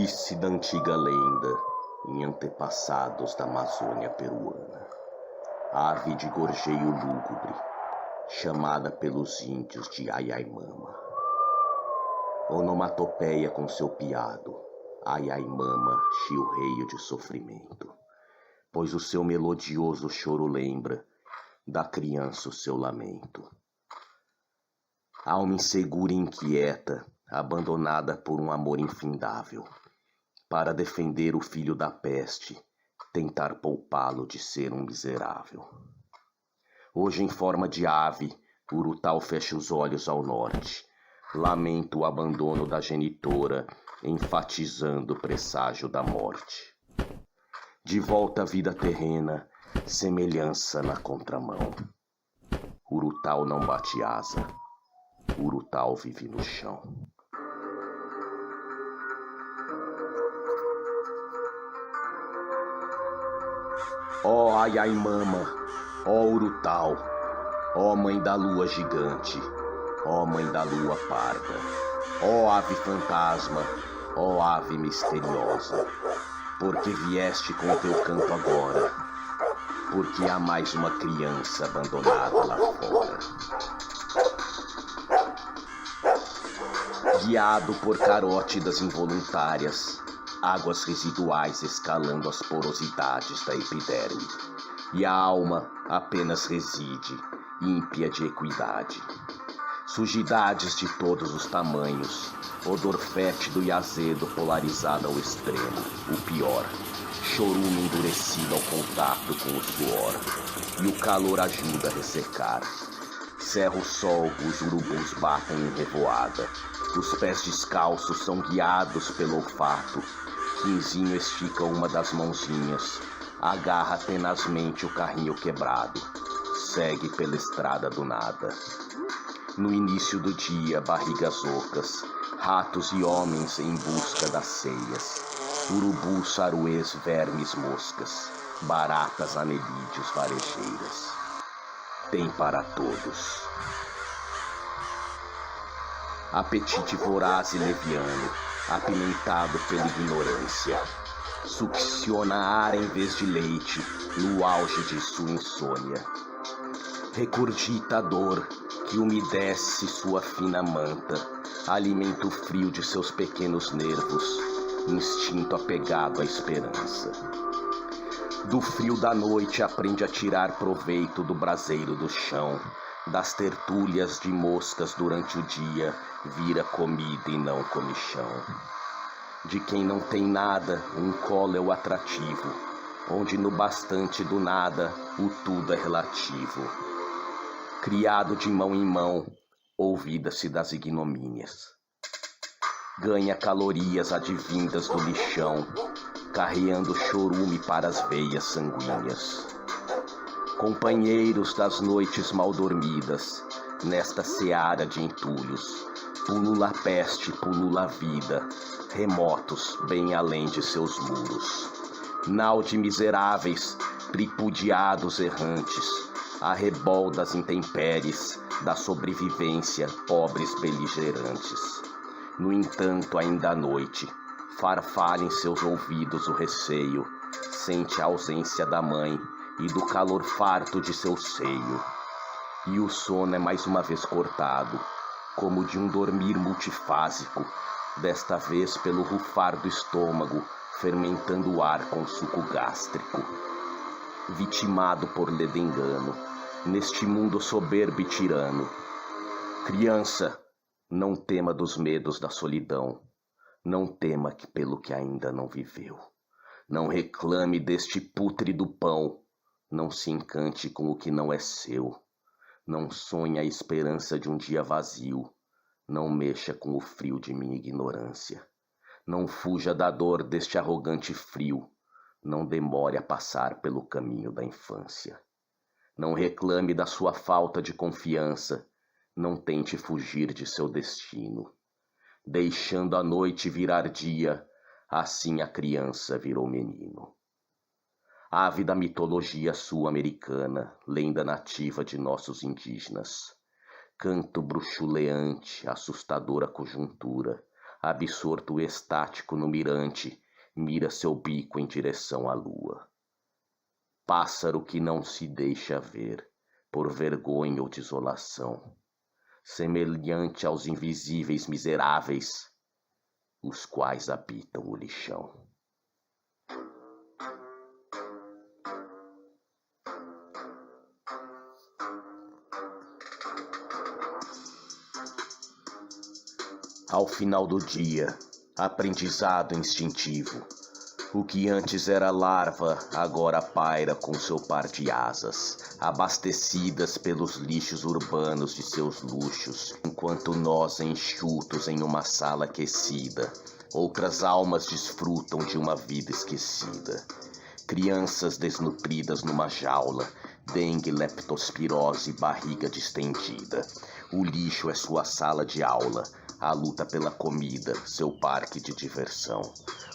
Disse da antiga lenda, em antepassados da Amazônia peruana, ave de gorjeio lúgubre, chamada pelos índios de Ayaimama. Onomatopeia com seu piado, Ayaimama, chilreio de sofrimento, pois o seu melodioso choro lembra da criança o seu lamento. Alma insegura e inquieta, abandonada por um amor infindável, para defender o filho da peste, tentar poupá-lo de ser um miserável. Hoje em forma de ave, Urutau fecha os olhos ao norte, lamenta o abandono da genitora, enfatizando o presságio da morte. De volta à vida terrena, semelhança na contramão. Urutau não bate asa, Urutau vive no chão. Ó Ayaimama, ó Urutau, ó mãe da lua gigante, ó mãe da lua parda, ó ave fantasma, ó ave misteriosa, porque vieste com teu canto agora, porque há mais uma criança abandonada lá fora. Guiado por carótidas involuntárias, águas residuais escalando as porosidades da epiderme, e a alma apenas reside, ímpia de equidade. Sujidades de todos os tamanhos, odor fétido e azedo polarizado ao extremo, o pior, chorume endurecido ao contato com o suor, e o calor ajuda a ressecar. Cerra o sol, os urubus batem em revoada, os pés descalços são guiados pelo olfato. Quinzinho estica uma das mãozinhas, agarra tenazmente o carrinho quebrado, segue pela estrada do nada. No início do dia, barrigas ocas, ratos e homens em busca das ceias, urubus, saruês, vermes, moscas, baratas, anelídeos, varejeiras. Tem para todos. Apetite voraz e leviano, apimentado pela ignorância, succiona ar em vez de leite no auge de sua insônia. Recurgita a dor que umedece sua fina manta, alimenta o frio de seus pequenos nervos, instinto apegado à esperança. Do frio da noite aprende a tirar proveito do braseiro do chão, das tertúlias de moscas durante o dia, vira comida e não comichão. De quem não tem nada, um colo é o atrativo, onde no bastante do nada, o tudo é relativo. Criado de mão em mão, olvida-se das ignomínias. Ganha calorias advindas do lixão, carreando chorume para as veias sanguíneas. Companheiros das noites mal dormidas, nesta seara de entulhos, pulula a peste, pulula a vida, remotos bem além de seus muros. Nau de miseráveis, tripudiados errantes, arrebol das intempéries, da sobrevivência, pobres beligerantes. No entanto, ainda à noite, farfalha em seus ouvidos o receio, sente a ausência da mãe e do calor farto de seu seio. E o sono é mais uma vez cortado, como de um dormir multifásico, desta vez pelo rufar do estômago, fermentando o ar com suco gástrico. Vitimado por ledengano, neste mundo soberbo e tirano. Criança, não tema dos medos da solidão, não tema pelo que ainda não viveu. Não reclame deste pútrido pão, não se encante com o que não é seu. Não sonhe a esperança de um dia vazio, não mexa com o frio de minha ignorância. Não fuja da dor deste arrogante frio, não demore a passar pelo caminho da infância. Não reclame da sua falta de confiança, não tente fugir de seu destino. Deixando a noite virar dia, assim a criança virou menino. Ave da mitologia sul-americana, lenda nativa de nossos indígenas. Canto bruxuleante, assustadora conjuntura, absorto estático no mirante, mira seu bico em direção à lua. Pássaro que não se deixa ver, por vergonha ou desolação, semelhante aos invisíveis miseráveis, os quais habitam o lixão. Ao final do dia, aprendizado instintivo. O que antes era larva, agora paira com seu par de asas, abastecidas pelos lixos urbanos de seus luxos, enquanto nós enxutos em uma sala aquecida, outras almas desfrutam de uma vida esquecida. Crianças desnutridas numa jaula, dengue, leptospirose, barriga distendida. O lixo é sua sala de aula, a luta pela comida, seu parque de diversão.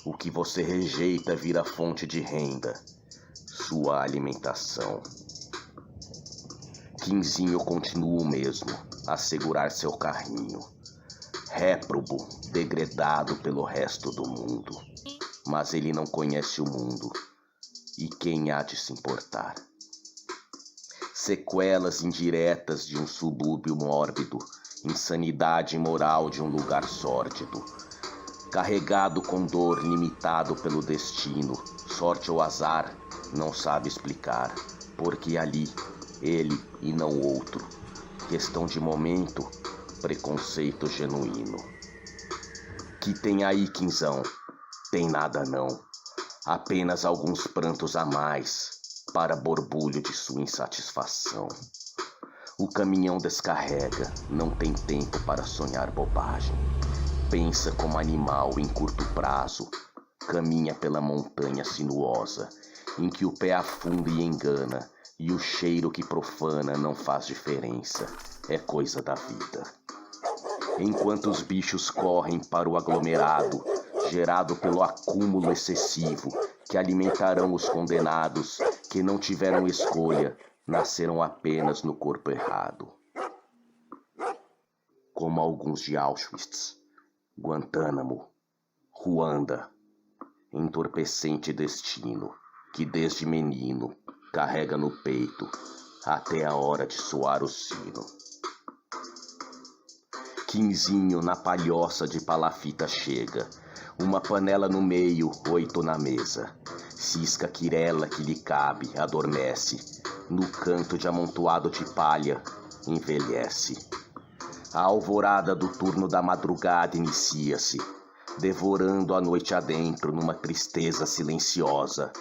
O que você rejeita vira fonte de renda, sua alimentação. Quinzinho continua o mesmo, a segurar seu carrinho. Réprobo, degradado pelo resto do mundo. Mas ele não conhece o mundo, e quem há de se importar? Sequelas indiretas de um subúrbio mórbido, insanidade moral de um lugar sórdido, carregado com dor, limitado pelo destino, sorte ou azar, não sabe explicar, porque ali, ele e não outro, questão de momento, preconceito genuíno. Que tem aí, Quinzão? Tem nada não, apenas alguns prantos a mais, para borbulho de sua insatisfação. O caminhão descarrega, não tem tempo para sonhar bobagem. Pensa como animal em curto prazo, caminha pela montanha sinuosa, em que o pé afunda e engana, e o cheiro que profana não faz diferença, é coisa da vida. Enquanto os bichos correm para o aglomerado, gerado pelo acúmulo excessivo, que alimentarão os condenados, que não tiveram escolha, nasceram apenas no corpo errado. Como alguns de Auschwitz, Guantánamo, Ruanda, entorpecente destino, que desde menino carrega no peito até a hora de soar o sino. Quinzinho na palhoça de palafita chega, uma panela no meio, 8 na mesa. Cisca quirela que lhe cabe, adormece, no canto de amontoado de palha, envelhece. A alvorada do turno da madrugada inicia-se, devorando a noite adentro numa tristeza silenciosa.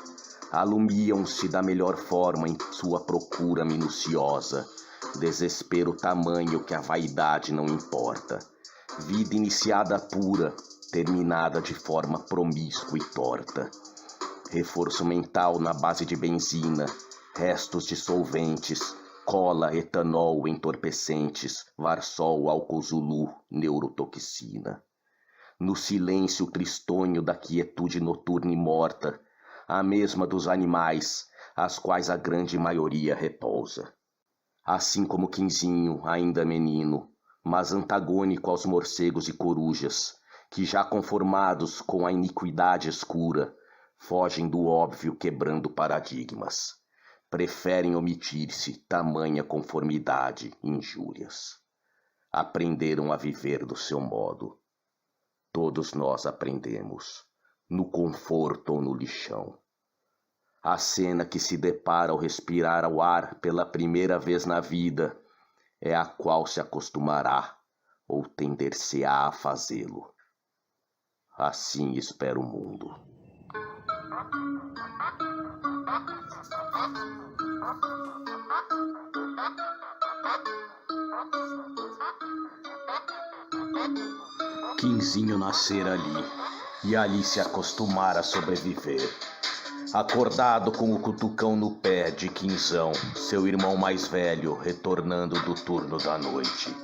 Alumiam-se da melhor forma em sua procura minuciosa, desespero tamanho que a vaidade não importa. Vida iniciada pura, terminada de forma promíscua e torta. Reforço mental na base de benzina, restos de solventes, cola, etanol, entorpecentes, varsol, álcool zulu, neurotoxina. No silêncio tristonho da quietude noturna e morta, a mesma dos animais, as quais a grande maioria repousa. Assim como Quinzinho, ainda menino, mas antagônico aos morcegos e corujas, que já conformados com a iniquidade escura, fogem do óbvio quebrando paradigmas. Preferem omitir-se, tamanha conformidade, injúrias. Aprenderam a viver do seu modo. Todos nós aprendemos, no conforto ou no lixão. A cena que se depara ao respirar ao ar pela primeira vez na vida é a qual se acostumará ou tender-se-á a fazê-lo. Assim espera o mundo. Quinzinho nascer ali, e ali se acostumar a sobreviver. Acordado com o cutucão no pé de Quinzão, seu irmão mais velho, retornando do turno da noite.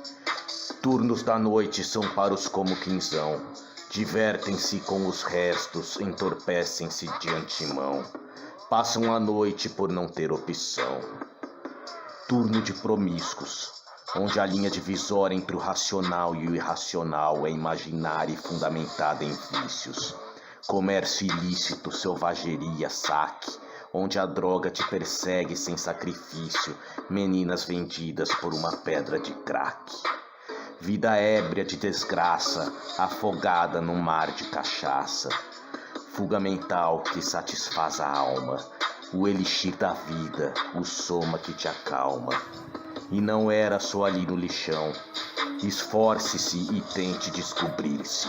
Turnos da noite são para os como Quinzão. Divertem-se com os restos, entorpecem-se de antemão. Passam a noite por não ter opção. Turno de promíscuos. onde a linha divisória entre o racional e o irracional é imaginária e fundamentada em vícios. Comércio ilícito, selvageria, saque, onde a droga te persegue sem sacrifício, meninas vendidas por uma pedra de crack. Vida ébria de desgraça, afogada num mar de cachaça. Fuga mental que satisfaz a alma, o elixir da vida, o soma que te acalma. E não era só ali no lixão, esforce-se e tente descobrir-se.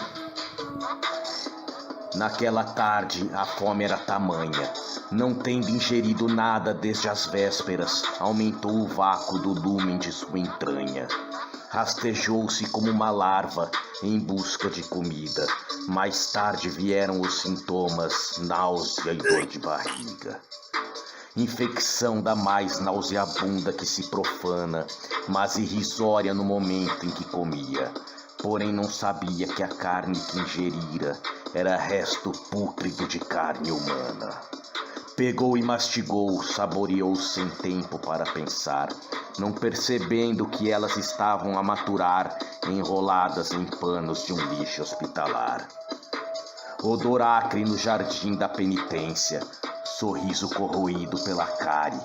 Naquela tarde a fome era tamanha, não tendo ingerido nada desde as vésperas, aumentou o vácuo do lumen de sua entranha. Rastejou-se como uma larva em busca de comida. Mais tarde vieram os sintomas, náusea e dor de barriga. Infecção da mais nauseabunda que se profana, mas irrisória no momento em que comia. Porém não sabia que a carne que ingerira era resto pútrido de carne humana. Pegou e mastigou, saboreou sem tempo para pensar, não percebendo que elas estavam a maturar, enroladas em panos de um lixo hospitalar. Odor acre no jardim da penitência, sorriso corroído pela cárie,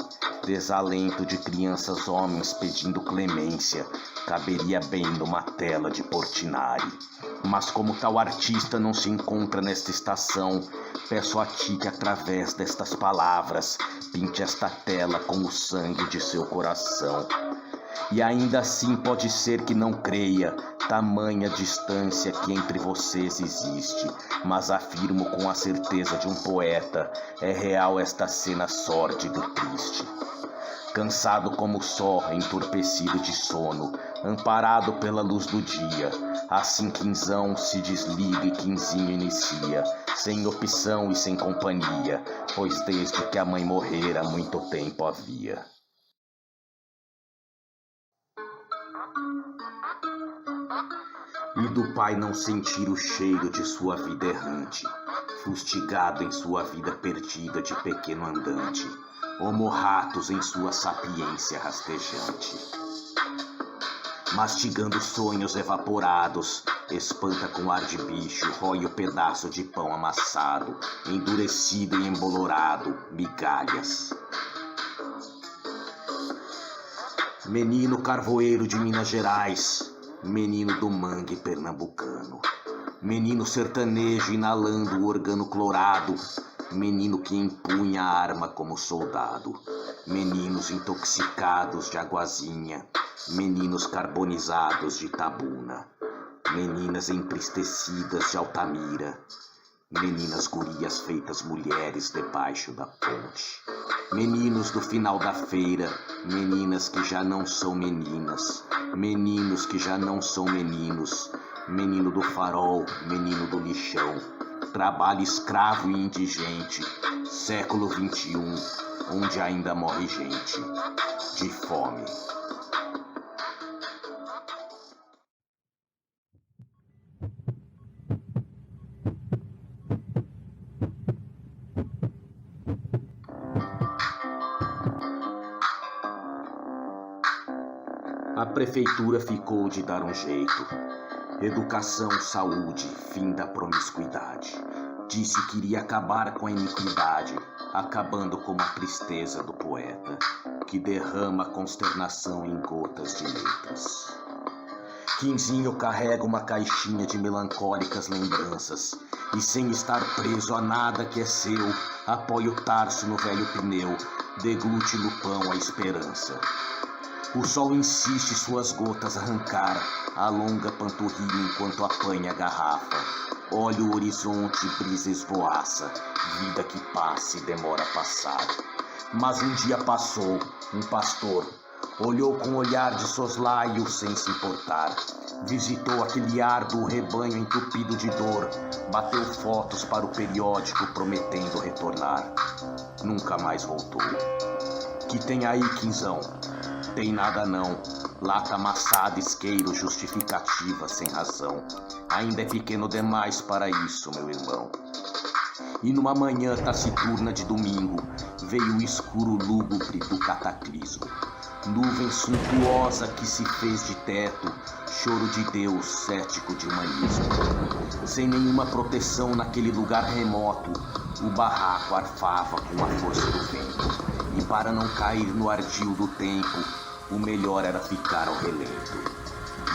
desalento de crianças homens pedindo clemência, caberia bem numa tela de Portinari. Mas como tal artista não se encontra nesta estação, peço a ti que através destas palavras pinte esta tela com o sangue de seu coração. E ainda assim pode ser que não creia, tamanha distância que entre vocês existe, mas afirmo com a certeza de um poeta, é real esta cena sórdida e triste. Cansado como só, entorpecido de sono, amparado pela luz do dia, assim quinzão se desliga e quinzinho inicia, sem opção e sem companhia, pois desde que a mãe morrera muito tempo havia. E do pai não sentir o cheiro de sua vida errante, fustigado em sua vida perdida de pequeno andante, homo ratos em sua sapiência rastejante. Mastigando sonhos evaporados, espanta com ar de bicho, rói o pedaço de pão amassado, endurecido e embolorado, migalhas. Menino carvoeiro de Minas Gerais, menino do mangue pernambucano, menino sertanejo inalando o organo clorado, menino que empunha a arma como soldado, meninos intoxicados de aguazinha, meninos carbonizados de Itabuna, meninas entristecidas de Altamira, meninas gurias feitas mulheres debaixo da ponte, meninos do final da feira, meninas que já não são meninas, meninos que já não são meninos, menino do farol, menino do lixão, trabalho escravo e indigente, século XXI, onde ainda morre gente de fome. A prefeitura ficou de dar um jeito. Educação, saúde, fim da promiscuidade. Disse que iria acabar com a iniquidade, acabando com a tristeza do poeta, que derrama consternação em gotas de letras. Quinzinho carrega uma caixinha de melancólicas lembranças, e sem estar preso a nada que é seu, apoia o tarso no velho pneu, deglute no pão a esperança. O sol insiste suas gotas arrancar, alonga a panturrilha enquanto apanha a garrafa. Olha o horizonte, brisa esvoaça, vida que passa e demora a passar. Mas um dia passou, um pastor, olhou com olhar de soslaio sem se importar. Visitou aquele árduo rebanho entupido de dor, bateu fotos para o periódico prometendo retornar. Nunca mais voltou. Que tem aí, quinzão? Tem nada não, lata amassada, isqueiro, justificativa sem razão. Ainda é pequeno demais para isso, meu irmão. E numa manhã taciturna de domingo, veio o escuro lúgubre do cataclismo. Nuvem suntuosa que se fez de teto, choro de Deus, cético de humanismo. Sem nenhuma proteção naquele lugar remoto, o barraco arfava com a força do vento. E para não cair no ardil do tempo, o melhor era ficar ao relento.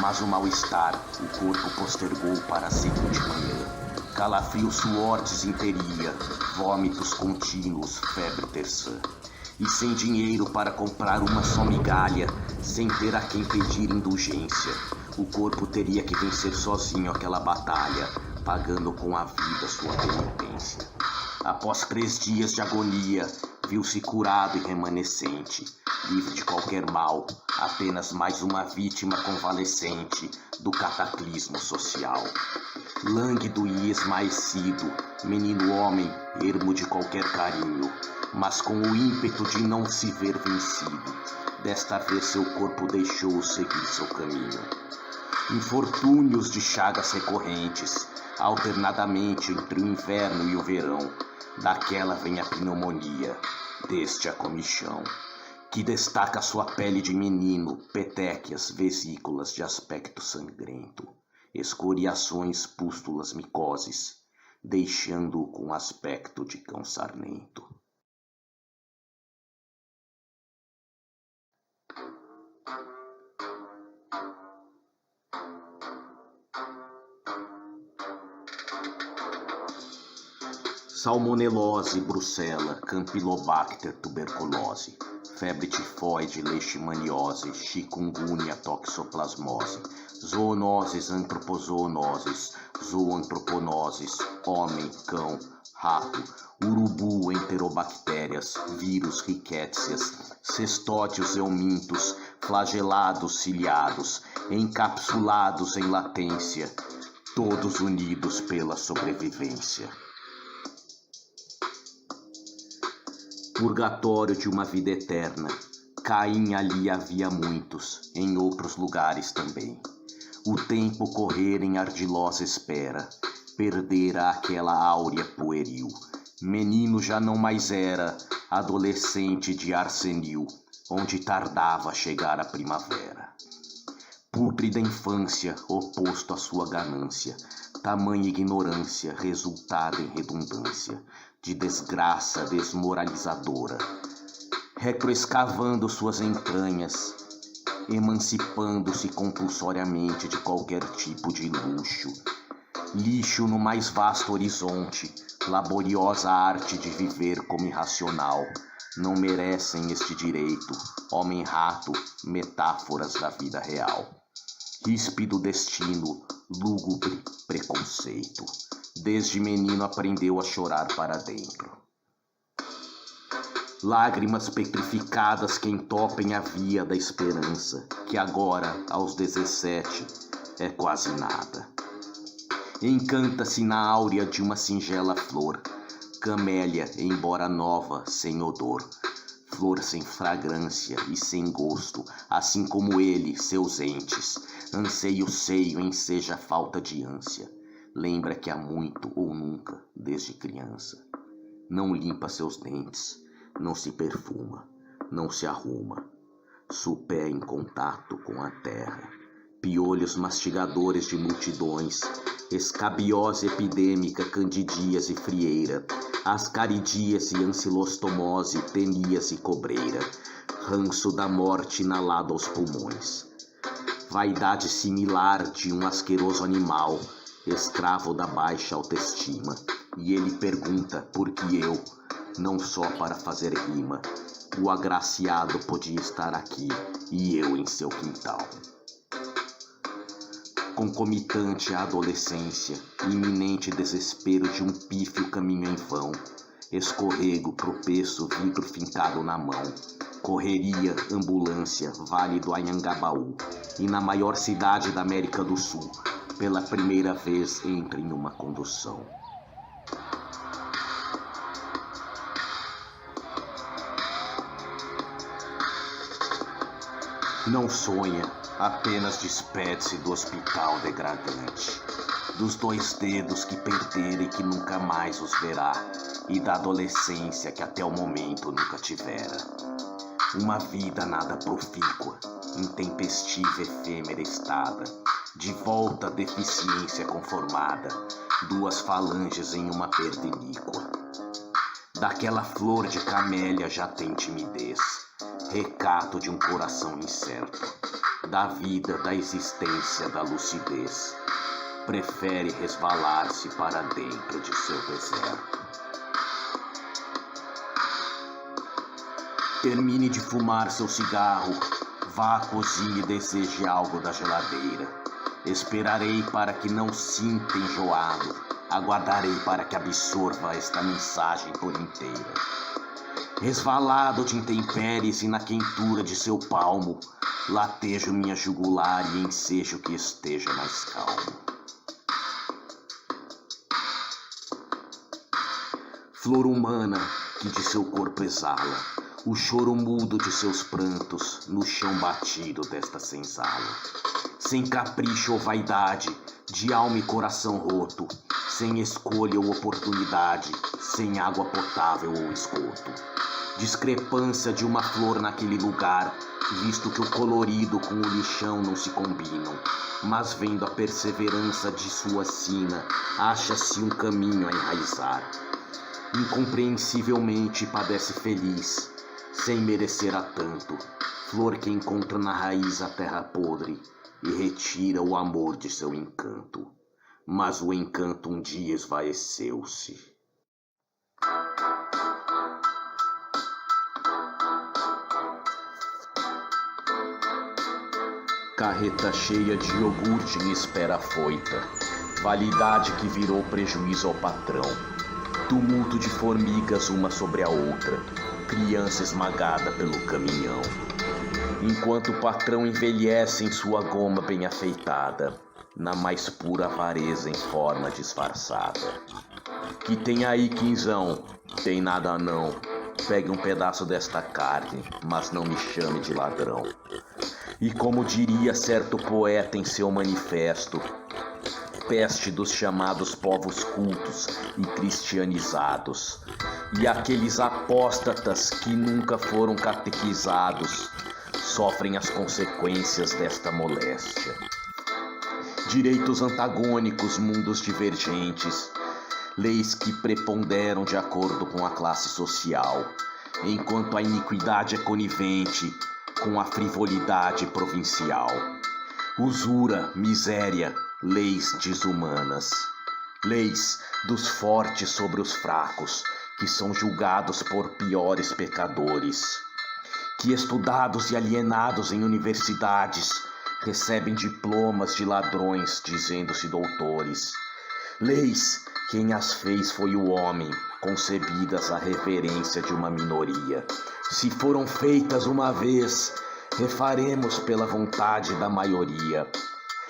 Mas o mal-estar o corpo postergou para a seguinte manhã. Calafrio, suor, desinteria, vômitos contínuos, febre terçã. E sem dinheiro para comprar uma só migalha, sem ter a quem pedir indulgência, o corpo teria que vencer sozinho aquela batalha, pagando com a vida sua penitência. Após 3 dias de agonia, viu-se curado e remanescente, livre de qualquer mal, apenas mais uma vítima convalescente do cataclismo social. Lânguido e esmaecido, menino homem, ermo de qualquer carinho, mas com o ímpeto de não se ver vencido, desta vez seu corpo deixou seguir seu caminho. Infortúnios de chagas recorrentes, alternadamente entre o inverno e o verão, daquela vem a pneumonia, deste a comichão, que destaca sua pele de menino, petequias, vesículas de aspecto sangrento, escoriações, pústulas, micoses, deixando-o com aspecto de cão sarnento. Salmonelose, brucela, campylobacter, tuberculose, febre tifoide, leishmaniose, chikungunya, toxoplasmose, zoonoses, antropozoonoses, zooantroponoses, homem, cão, rato, urubu, enterobactérias, vírus, rickétsias, cestódios, eumintos, flagelados, ciliados, encapsulados em latência, todos unidos pela sobrevivência. Purgatório de uma vida eterna. Caim ali havia muitos, em outros lugares também. O tempo correr em ardilosa espera, perdera aquela áurea pueril. Menino já não mais era, adolescente de arsenil, onde tardava chegar a primavera. Pútrida infância, oposto à sua ganância, tamanha ignorância, resultada em redundância, de desgraça desmoralizadora, retroescavando suas entranhas, emancipando-se compulsoriamente de qualquer tipo de luxo, lixo no mais vasto horizonte, laboriosa arte de viver como irracional, não merecem este direito, homem-rato, metáforas da vida real. Ríspido destino, lúgubre preconceito. Desde menino aprendeu a chorar para dentro. Lágrimas petrificadas que entopem a via da esperança, que agora, aos 17, é quase nada. Encanta-se na áurea de uma singela flor, camélia, embora nova, sem odor, flor sem fragrância e sem gosto, assim como ele, seus entes, anseio seio enseja falta de ânsia. Lembra que há muito ou nunca, desde criança. Não limpa seus dentes, não se perfuma, não se arruma. Supé em contato com a terra. Piolhos mastigadores de multidões, escabiose epidêmica, candidíase frieira, ascaridíase, ancilostomose, teníase cobreira, ranço da morte inalado aos pulmões. Vaidade similar de um asqueroso animal, escravo da baixa autoestima, e ele pergunta por que eu, não só para fazer rima, o agraciado podia estar aqui e eu em seu quintal. Concomitante à adolescência, iminente desespero de um pífio caminho em vão, escorrego, tropeço, vidro fincado na mão, correria, ambulância, vale do Anhangabaú, e na maior cidade da América do Sul, pela primeira vez entra em uma condução. Não sonha, apenas despede-se do hospital degradante, dos 2 dedos que perdera e que nunca mais os verá, e da adolescência que até o momento nunca tivera. Uma vida nada profícua, intempestiva, efêmera estada, de volta a deficiência conformada, duas falanges em uma perda iníqua. Daquela flor de camélia já tem timidez, recato de um coração incerto, da vida, da existência, da lucidez. Prefere resvalar-se para dentro de seu deserto. Termine de fumar seu cigarro, vá à cozinha e deseje algo da geladeira. Esperarei para que não sinta enjoado, aguardarei para que absorva esta mensagem por inteira. Resvalado de intempéries e na quentura de seu palmo, latejo minha jugular e ensejo que esteja mais calmo. Flor humana que de seu corpo exala o choro mudo de seus prantos no chão batido desta senzala. Sem capricho ou vaidade, de alma e coração roto, sem escolha ou oportunidade, sem água potável ou esgoto. Discrepância de uma flor naquele lugar, visto que o colorido com o lixão não se combinam, mas vendo a perseverança de sua sina, acha-se um caminho a enraizar. Incompreensivelmente padece feliz, sem merecer a tanto, flor que encontra na raiz a terra podre e retira o amor de seu encanto, mas o encanto um dia esvaeceu-se. Carreta cheia de iogurte em espera afoita, validade que virou prejuízo ao patrão, tumulto de formigas uma sobre a outra, criança esmagada pelo caminhão. Enquanto o patrão envelhece em sua goma bem afeitada, na mais pura avareza em forma disfarçada. Que tem aí, quinzão? Tem nada não. Pegue um pedaço desta carne, mas não me chame de ladrão. E como diria certo poeta em seu manifesto, peste dos chamados povos cultos e cristianizados, e aqueles apóstatas que nunca foram catequizados, sofrem as consequências desta moléstia. Direitos antagônicos, mundos divergentes, leis que preponderam de acordo com a classe social, enquanto a iniquidade é conivente com a frivolidade provincial. Usura, miséria, leis desumanas. Leis dos fortes sobre os fracos, que são julgados por piores pecadores. Que estudados e alienados em universidades recebem diplomas de ladrões dizendo-se doutores. Leis, quem as fez foi o homem, concebidas à reverência de uma minoria. Se foram feitas uma vez, refaremos pela vontade da maioria.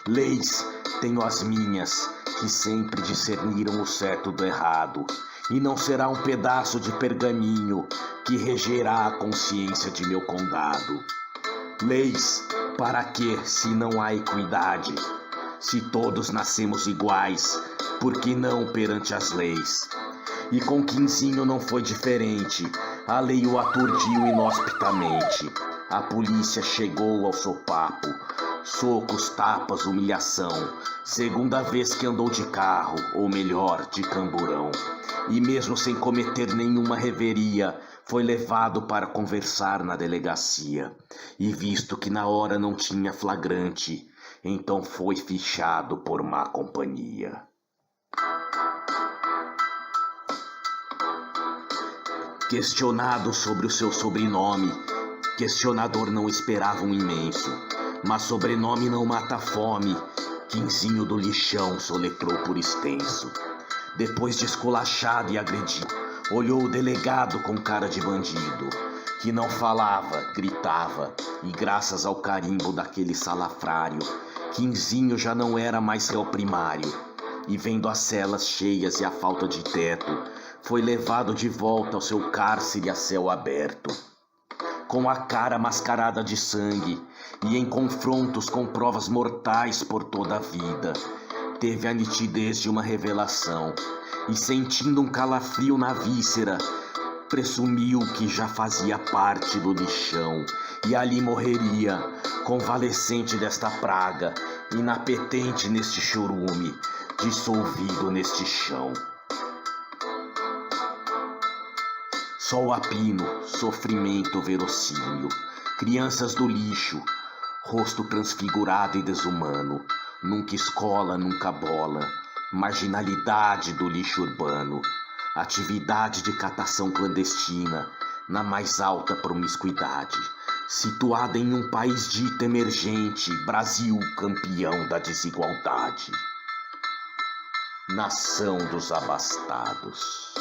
Leis, tenho as minhas, que sempre discerniram o certo do errado, e não será um pedaço de pergaminho que regerá a consciência de meu condado. Leis, para que, se não há equidade? Se todos nascemos iguais, por que não perante as leis? E com Quinzinho não foi diferente, a lei o aturdiu inhospitamente. A polícia chegou ao sopapo, socos, tapas, humilhação. Segunda vez que andou de carro, ou melhor, de camburão. E mesmo sem cometer nenhuma reveria, foi levado para conversar na delegacia. E visto que na hora não tinha flagrante, então foi fichado por má companhia. Questionado sobre o seu sobrenome, questionador não esperava um imenso, mas sobrenome não mata a fome, Quinzinho do lixão soletrou por extenso. Depois de esculachado e agredido, olhou o delegado com cara de bandido, que não falava, gritava, e graças ao carimbo daquele salafrário, Quinzinho já não era mais réu primário, e vendo as celas cheias e a falta de teto, foi levado de volta ao seu cárcere a céu aberto. Com a cara mascarada de sangue e em confrontos com provas mortais por toda a vida, teve a nitidez de uma revelação e, sentindo um calafrio na víscera, presumiu que já fazia parte do lixão e ali morreria, convalescente desta praga, inapetente neste chorume, dissolvido neste chão. Sol a pino, sofrimento verossímil, crianças do lixo, rosto transfigurado e desumano, nunca escola, nunca bola, marginalidade do lixo urbano, atividade de catação clandestina, na mais alta promiscuidade, situada em um país dito emergente, Brasil campeão da desigualdade. Nação dos abastados.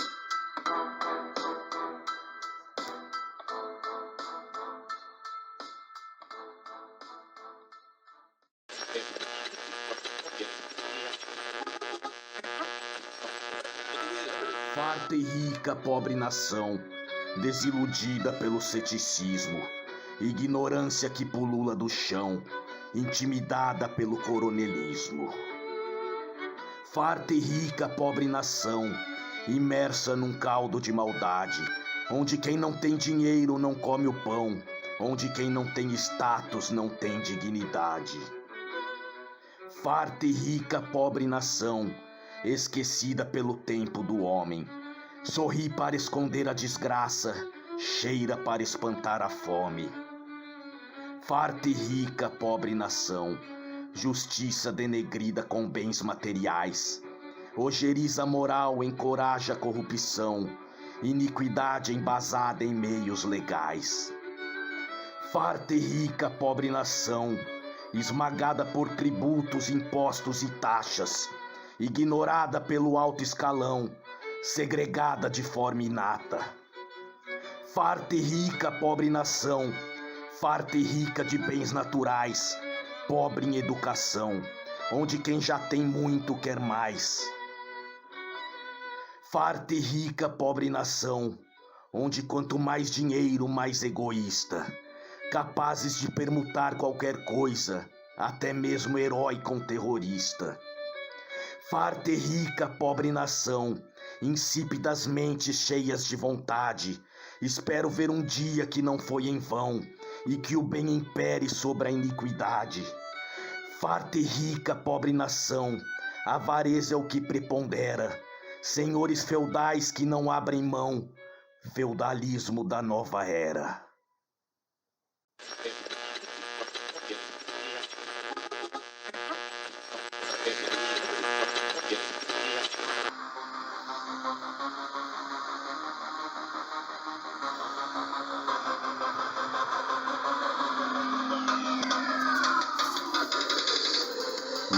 Farta e rica, pobre nação, desiludida pelo ceticismo, ignorância que pulula do chão, intimidada pelo coronelismo. Farta e rica, pobre nação, imersa num caldo de maldade, onde quem não tem dinheiro não come o pão, onde quem não tem status não tem dignidade. Farta e rica, pobre nação, esquecida pelo tempo do homem, sorri para esconder a desgraça, cheira para espantar a fome. Farta e rica, pobre nação, justiça denegrida com bens materiais, ojeriza moral encoraja a corrupção, iniquidade embasada em meios legais. Farta e rica, pobre nação, esmagada por tributos, impostos e taxas, ignorada pelo alto escalão, segregada de forma inata. Farta e rica, pobre nação, farta e rica de bens naturais, pobre em educação, onde quem já tem muito quer mais. Farta e rica, pobre nação, onde quanto mais dinheiro, mais egoísta, capazes de permutar qualquer coisa, até mesmo herói com terrorista. Farta e rica, pobre nação, insípidas mentes cheias de vontade, espero ver um dia que não foi em vão e que o bem impere sobre a iniquidade. Farta e rica, pobre nação, avareza é o que prepondera, senhores feudais que não abrem mão, feudalismo da nova era.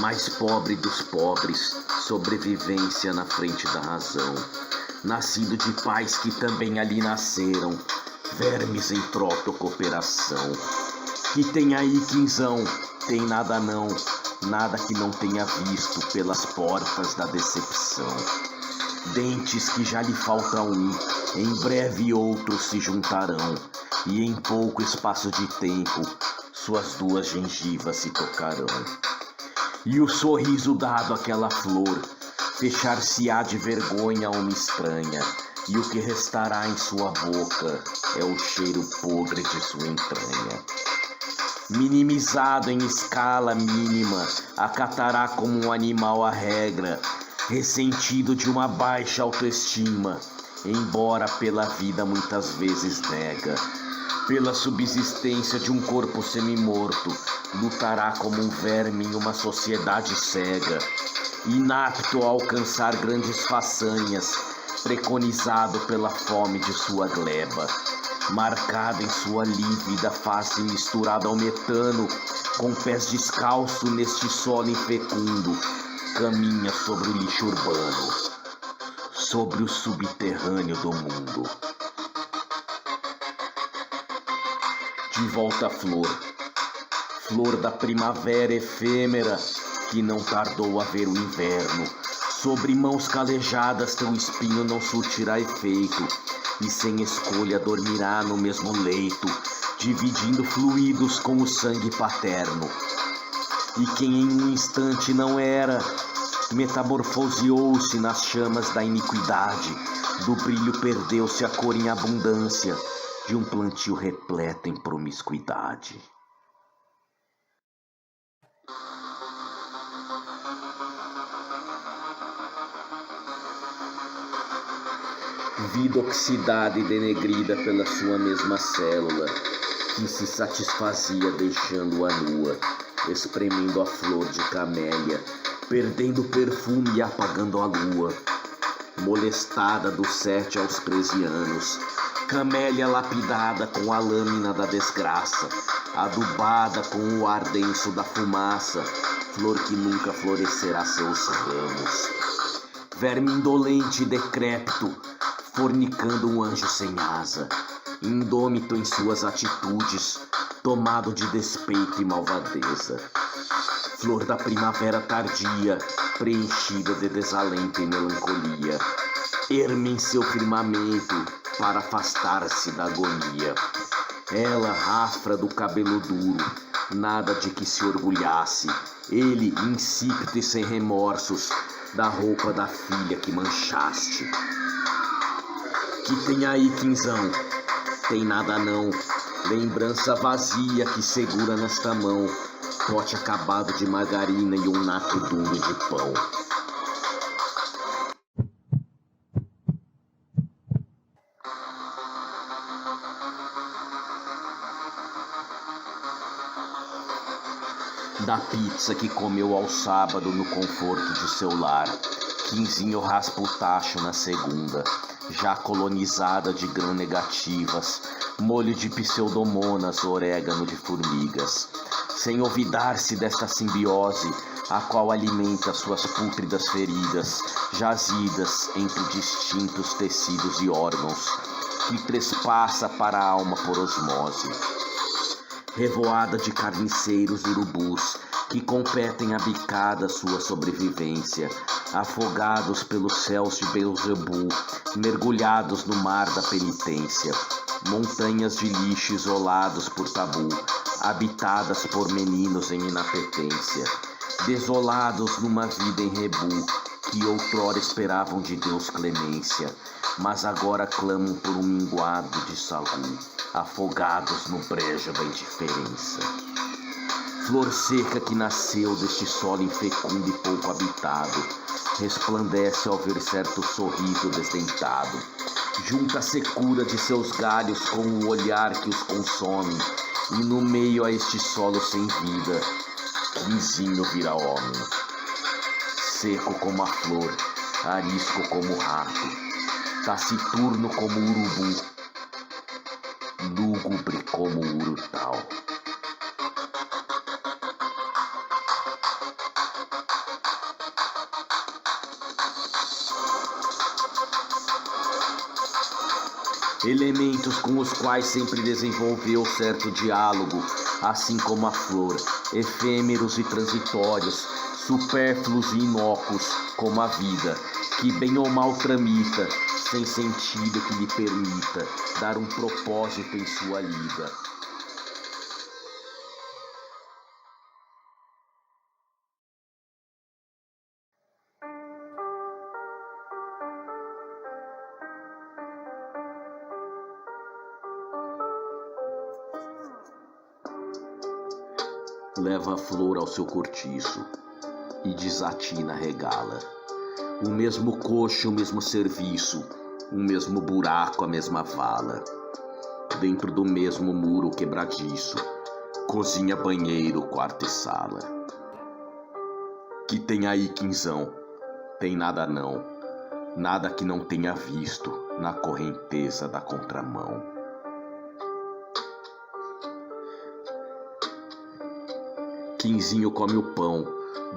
Mais pobre dos pobres, sobrevivência na frente da razão, nascido de pais que também ali nasceram, vermes em proto-cooperação. Que tem aí quinzão, tem nada não, nada que não tenha visto pelas portas da decepção. Dentes que já lhe falta um, em breve outros se juntarão, e em pouco espaço de tempo, suas duas gengivas se tocarão. E o sorriso dado àquela flor, fechar-se-á de vergonha a uma estranha, e o que restará em sua boca é o cheiro podre de sua entranha. Minimizado em escala mínima, acatará como um animal a regra, ressentido de uma baixa autoestima, embora pela vida muitas vezes nega. Pela subsistência de um corpo semimorto, lutará como um verme em uma sociedade cega, inapto a alcançar grandes façanhas, preconizado pela fome de sua gleba, marcado em sua lívida face misturada ao metano, com pés descalços neste solo infecundo, caminha sobre o lixo urbano, sobre o subterrâneo do mundo. De volta à flor, flor da primavera efêmera, que não tardou a ver o inverno. Sobre mãos calejadas teu espinho não surtirá efeito, e sem escolha dormirá no mesmo leito, dividindo fluidos com o sangue paterno. E quem em um instante não era, metamorfoseou-se nas chamas da iniquidade, Do brilho perdeu-se a cor em abundância de um plantio repleto em promiscuidade. Vida oxidada e denegrida pela sua mesma célula, que se satisfazia deixando-a nua, espremendo a flor de camélia, perdendo o perfume e apagando a lua. Molestada dos 7 aos 13 anos, camélia lapidada com a lâmina da desgraça, adubada com o ar denso da fumaça, flor que nunca florescerá seus ramos. Verme indolente e decrépito, fornicando um anjo sem asa, indômito em suas atitudes, tomado de despeito e malvadeza. Flor da primavera tardia, preenchida de desalento e melancolia, erme em seu firmamento para afastar-se da agonia. Ela, rafra do cabelo duro, nada de que se orgulhasse, ele, insípido e sem remorsos, da roupa da filha que manchaste. Que tem aí, quinzão? Tem nada não, lembrança vazia que segura nesta mão, pote acabado de margarina e um naco duro de pão. Da pizza que comeu ao sábado no conforto de seu lar, quinzinho raspa o tacho na segunda, já colonizada de gram-negativas, molho de pseudomonas, orégano de formigas, sem olvidar-se desta simbiose, a qual alimenta suas pútridas feridas, jazidas entre distintos tecidos e órgãos, que trespassa para a alma por osmose. Revoada de carniceiros urubus, que competem a bicada sua sobrevivência, afogados pelos céus de Beelzebub, mergulhados no mar da penitência, montanhas de lixo isolados por tabu, habitadas por meninos em inapetência, desolados numa vida em rebu, que outrora esperavam de Deus clemência, mas agora clamam por um minguado de saúde, afogados no brejo da indiferença. Flor seca que nasceu deste solo infecundo e pouco habitado, resplandece ao ver certo sorriso desdentado, junta a secura de seus galhos com o olhar que os consome, e no meio a este solo sem vida, quinzinho vira homem, seco como a flor, arisco como o rato, taciturno como o urubu, lúgubre como o urutau. Elementos com os quais sempre desenvolveu certo diálogo, assim como a flor, efêmeros e transitórios, supérfluos e inócuos como a vida, que bem ou mal tramita, sem sentido que lhe permita dar um propósito em sua lida. Leva a flor ao seu cortiço e desatina a regala. O mesmo coxo, o mesmo serviço, o mesmo buraco, a mesma vala. Dentro do mesmo muro quebradiço, cozinha, banheiro, quarto e sala. Que tem aí, quinzão? Tem nada não, nada que não tenha visto na correnteza da contramão. Quinzinho come o pão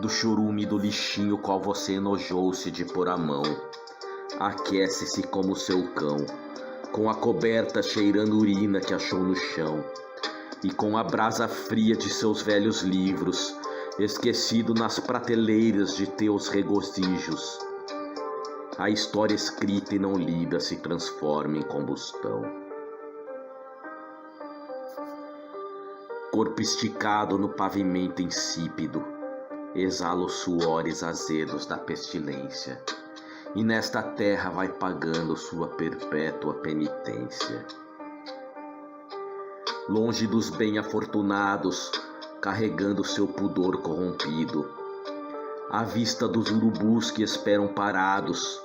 do churume do lixinho qual você enojou-se de pôr a mão. Aquece-se como seu cão, com a coberta cheirando urina que achou no chão, e com a brasa fria de seus velhos livros, esquecido nas prateleiras de teus regozijos. A história escrita e não lida se transforma em combustão. Corpo esticado no pavimento insípido, exala os suores azedos da pestilência, e nesta terra vai pagando sua perpétua penitência. Longe dos bem-afortunados, carregando seu pudor corrompido, à vista dos urubus que esperam parados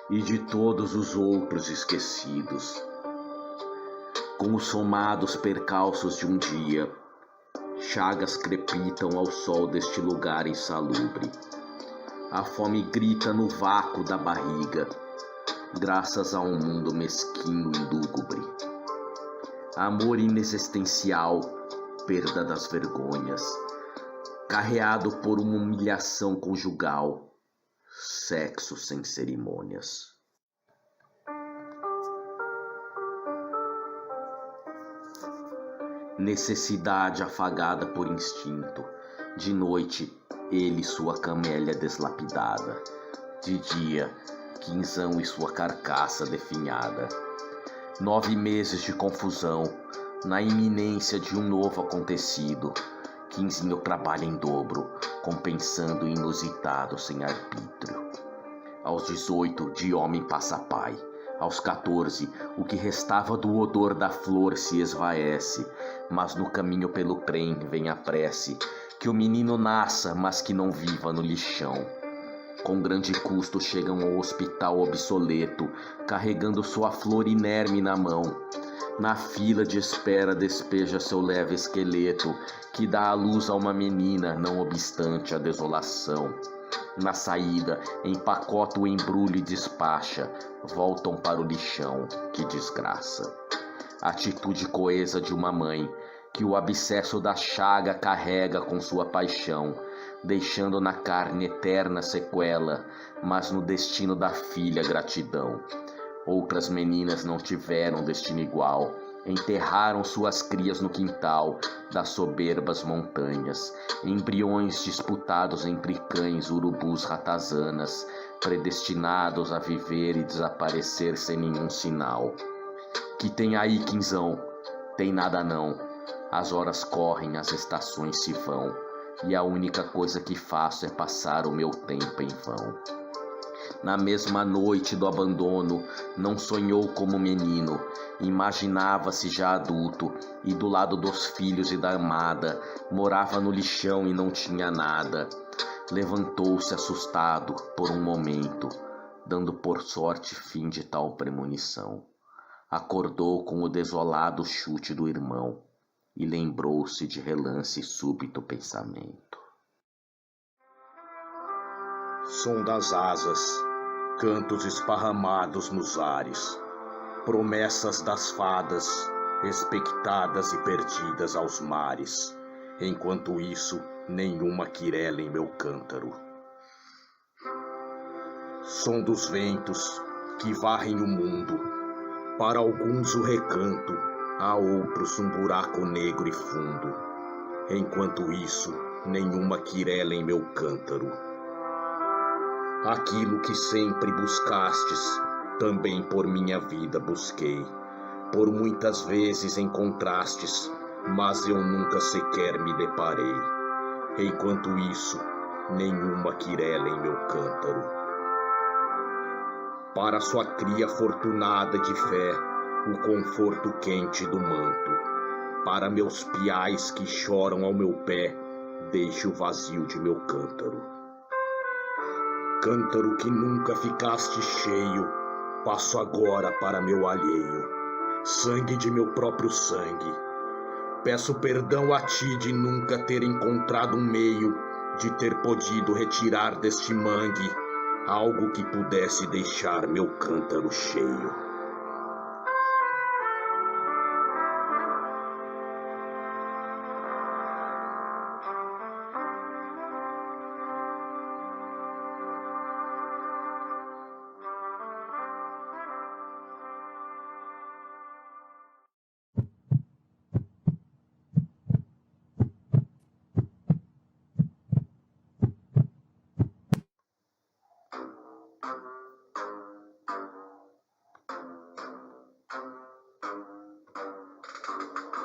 e de todos os outros esquecidos, com os somados percalços de um dia, chagas crepitam ao sol deste lugar insalubre. A fome grita no vácuo da barriga, graças a um mundo mesquinho e lúgubre. Amor inexistencial, perda das vergonhas, carreado por uma humilhação conjugal, sexo sem cerimônias. Necessidade afagada por instinto, de noite ele sua camélia deslapidada, de dia quinzão e sua carcaça definhada. 9 meses de confusão, na iminência de um novo acontecido, quinzinho trabalha em dobro, compensando o inusitado sem arbítrio. Aos 18, de homem passa pai. Aos 14, o que restava do odor da flor se esvaece, mas no caminho pelo trem vem a prece, que o menino nasça, mas que não viva no lixão. Com grande custo chegam ao hospital obsoleto, carregando sua flor inerme na mão. Na fila de espera despeja seu leve esqueleto, que dá à luz a uma menina, não obstante a desolação. Na saída, empacota o embrulho e despacha, voltam para o lixão, que desgraça. Atitude coesa de uma mãe, que o abscesso da chaga carrega com sua paixão, deixando na carne eterna sequela, mas no destino da filha gratidão. Outras meninas não tiveram destino igual, enterraram suas crias no quintal das soberbas montanhas, embriões disputados entre cães, urubus, ratazanas, predestinados a viver e desaparecer sem nenhum sinal. Que tem aí, quinzão? Tem nada não. As horas correm, as estações se vão, e a única coisa que faço é passar o meu tempo em vão. Na mesma noite do abandono, não sonhou como menino, imaginava-se já adulto, e do lado dos filhos e da amada, morava no lixão e não tinha nada. Levantou-se assustado por um momento, dando por sorte fim de tal premonição. Acordou com o desolado chute do irmão, e lembrou-se de relance súbito pensamento. Som das asas, cantos esparramados nos ares, promessas das fadas, expectadas e perdidas aos mares. Enquanto isso, nenhuma quirela em meu cântaro. Som dos ventos que varrem o mundo, para alguns o recanto, a outros um buraco negro e fundo. Enquanto isso, nenhuma quirela em meu cântaro. Aquilo que sempre buscastes, também por minha vida busquei. Por muitas vezes encontrastes, mas eu nunca sequer me deparei. Enquanto isso, nenhuma quirela em meu cântaro. Para sua cria afortunada de fé, o conforto quente do manto. Para meus piais que choram ao meu pé, deixo o vazio de meu cântaro. Cântaro que nunca ficaste cheio, passo agora para meu alheio, sangue de meu próprio sangue. Peço perdão a ti de nunca ter encontrado um meio de ter podido retirar deste mangue algo que pudesse deixar meu cântaro cheio.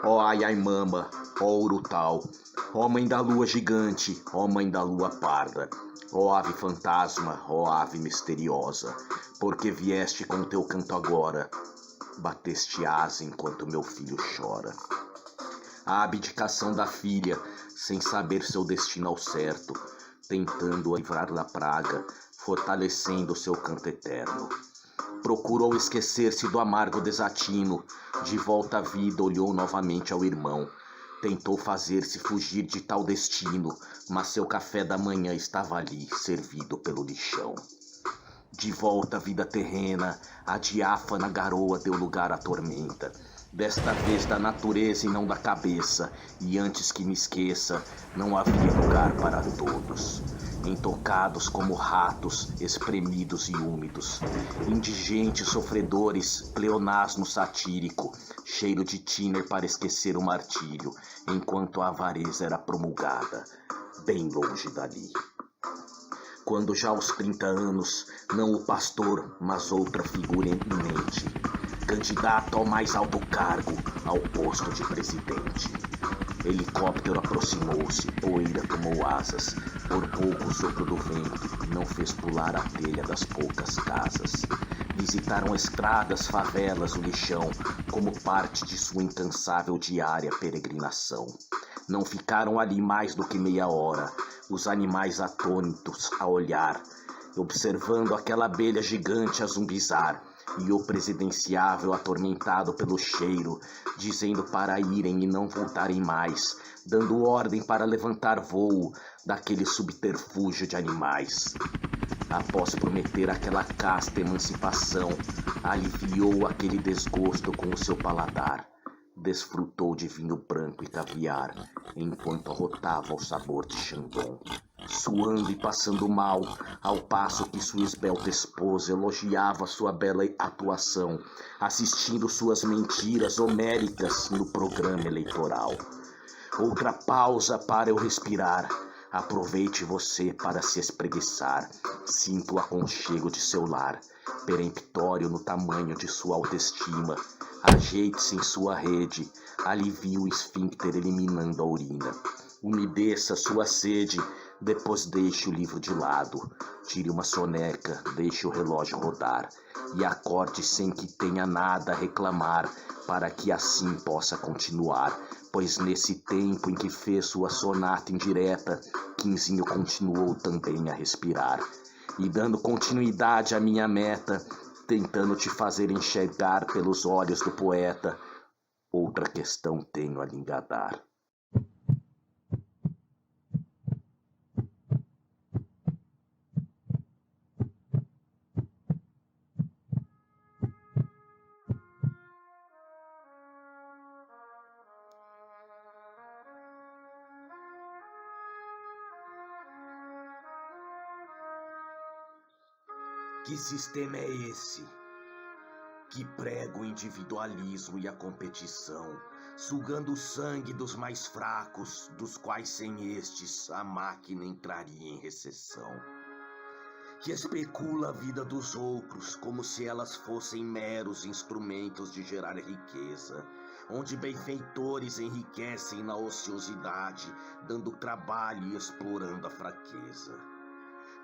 Ó ai ai mama, ó urutau, Ó mãe da lua gigante, ó mãe da lua parda, ó ave fantasma, ó ave misteriosa, porque vieste com teu canto agora, bateste asa enquanto meu filho chora. A abdicação da filha, sem saber seu destino ao certo, tentando livrar da praga, fortalecendo seu canto eterno. Procurou esquecer-se do amargo desatino, de volta à vida olhou novamente ao irmão. Tentou fazer-se fugir de tal destino, mas seu café da manhã estava ali, servido pelo lixão. De volta à vida terrena, a diáfana garoa deu lugar à tormenta. Desta vez da natureza e não da cabeça, e antes que me esqueça, não havia lugar para todos. Intocados como ratos, espremidos e úmidos, indigentes sofredores, pleonasmo satírico, cheiro de tiner para esquecer o martírio, enquanto a avareza era promulgada, bem longe dali. Quando já aos 30 anos, não o pastor, mas outra figura eminente, candidato ao mais alto cargo, ao posto de presidente. Helicóptero aproximou-se, poeira tomou asas, por pouco o sopro do vento não fez pular a telha das poucas casas. Visitaram estradas, favelas, o lixão, como parte de sua incansável diária peregrinação. Não ficaram ali mais do que meia hora, os animais atônitos a olhar, observando aquela abelha gigante a zumbizar, e o presidenciável atormentado pelo cheiro, dizendo para irem e não voltarem mais, dando ordem para levantar voo daquele subterfúgio de animais. Após prometer aquela casta emancipação, aliviou aquele desgosto com o seu paladar. Desfrutou de vinho branco e caviar, enquanto arrotava o sabor de Xandão. Suando e passando mal, ao passo que sua esbelta esposa elogiava sua bela atuação, assistindo suas mentiras homéricas no programa eleitoral. Outra pausa para eu respirar. Aproveite você para se espreguiçar. Sinta o aconchego de seu lar, peremptório no tamanho de sua autoestima. Ajeite-se em sua rede, alivie o esfíncter eliminando a urina. Umedeça sua sede, depois deixe o livro de lado. Tire uma soneca, deixe o relógio rodar. E acorde sem que tenha nada a reclamar, para que assim possa continuar. Pois nesse tempo em que fez sua sonata indireta, Quinzinho continuou também a respirar. E dando continuidade à minha meta, tentando te fazer enxergar pelos olhos do poeta, outra questão tenho a lhe engadar. Que sistema é esse que prega o individualismo e a competição, sugando o sangue dos mais fracos, dos quais sem estes a máquina entraria em recessão? Que especula a vida dos outros como se elas fossem meros instrumentos de gerar riqueza, onde benfeitores enriquecem na ociosidade, dando trabalho e explorando a fraqueza.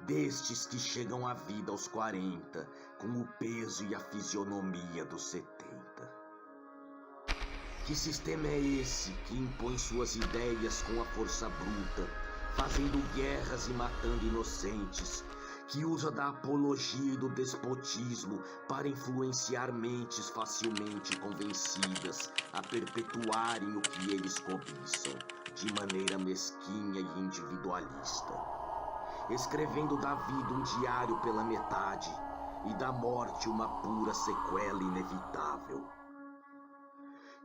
Destes que chegam à vida aos 40, com o peso e a fisionomia dos 70. Que sistema é esse que impõe suas ideias com a força bruta, fazendo guerras e matando inocentes, que usa da apologia e do despotismo para influenciar mentes facilmente convencidas a perpetuarem o que eles cobiçam, de maneira mesquinha e individualista? Escrevendo da vida um diário pela metade e da morte uma pura sequela inevitável.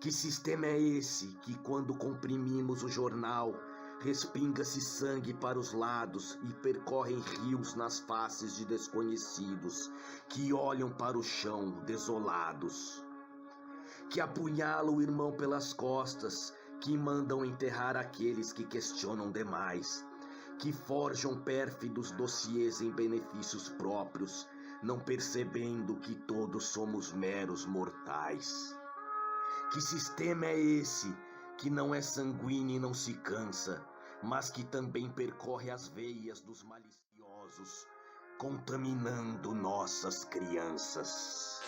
Que sistema é esse que, quando comprimimos o jornal, respinga-se sangue para os lados e percorrem rios nas faces de desconhecidos que olham para o chão desolados? Que apunhalam o irmão pelas costas, que mandam enterrar aqueles que questionam demais, que forjam pérfidos dossiês em benefícios próprios, não percebendo que todos somos meros mortais. Que sistema é esse que não é sanguíneo e não se cansa, mas que também percorre as veias dos maliciosos, contaminando nossas crianças.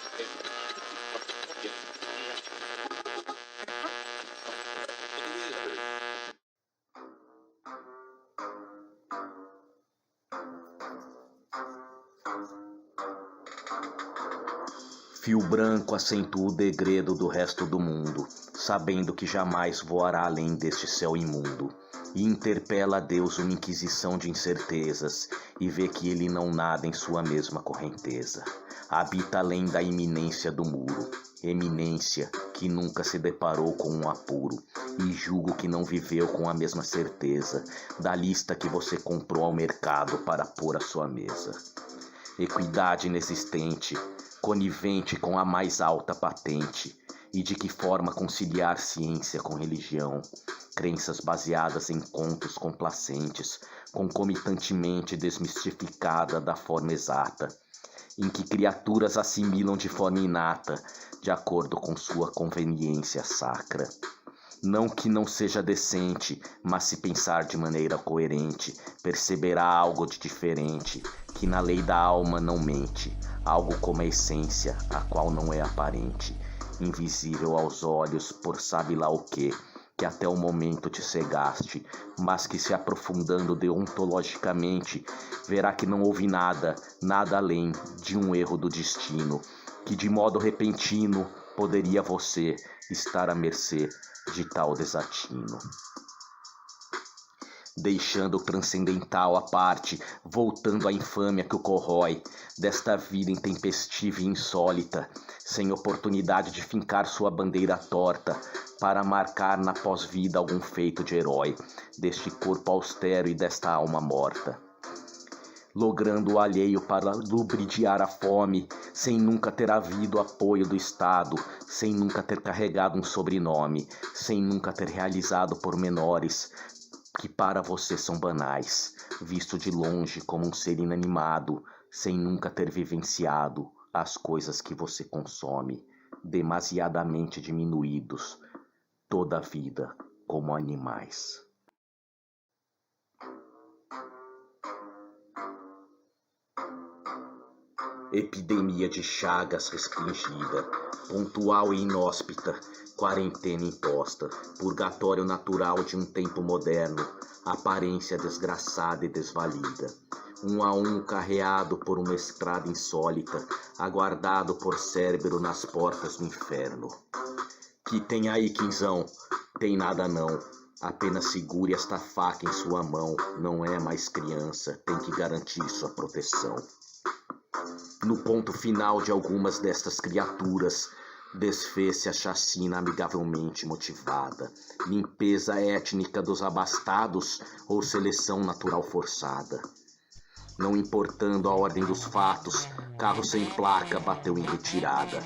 Fio branco acentua o degredo do resto do mundo, sabendo que jamais voará além deste céu imundo, e interpela a Deus uma inquisição de incertezas, e vê que ele não nada em sua mesma correnteza. Habita além da iminência do muro, eminência que nunca se deparou com um apuro, e julgo que não viveu com a mesma certeza da lista que você comprou ao mercado para pôr à sua mesa. Equidade inexistente, conivente com a mais alta patente, e de que forma conciliar ciência com religião, crenças baseadas em contos complacentes, concomitantemente desmistificada da forma exata, em que criaturas assimilam de forma inata, de acordo com sua conveniência sacra. Não que não seja decente, mas se pensar de maneira coerente, perceberá algo de diferente, que na lei da alma não mente, algo como a essência, a qual não é aparente, invisível aos olhos por sabe lá o que até o momento te cegaste, mas que se aprofundando deontologicamente, verá que não houve nada além de um erro do destino, que de modo repentino poderia você estar à mercê de tal desatino. Deixando o transcendental à parte, voltando à infâmia que o corrói, desta vida intempestiva e insólita, sem oportunidade de fincar sua bandeira torta, para marcar na pós-vida algum feito de herói, deste corpo austero e desta alma morta. Logrando o alheio para lubridiar a fome, sem nunca ter havido apoio do Estado, sem nunca ter carregado um sobrenome, sem nunca ter realizado pormenores que para você são banais, visto de longe como um ser inanimado, sem nunca ter vivenciado as coisas que você consome, demasiadamente diminuídos, toda a vida como animais. Epidemia de chagas restringida, pontual e inóspita, quarentena imposta, purgatório natural de um tempo moderno, aparência desgraçada e desvalida. Um a um carreado por uma estrada insólita, aguardado por Cérbero nas portas do inferno. Que tem aí, quinzão? Tem nada não. Apenas segure esta faca em sua mão. Não é mais criança, tem que garantir sua proteção. No ponto final de algumas destas criaturas, desfez-se a chacina amigavelmente motivada, limpeza étnica dos abastados ou seleção natural forçada. Não importando a ordem dos fatos, carro sem placa bateu em retirada.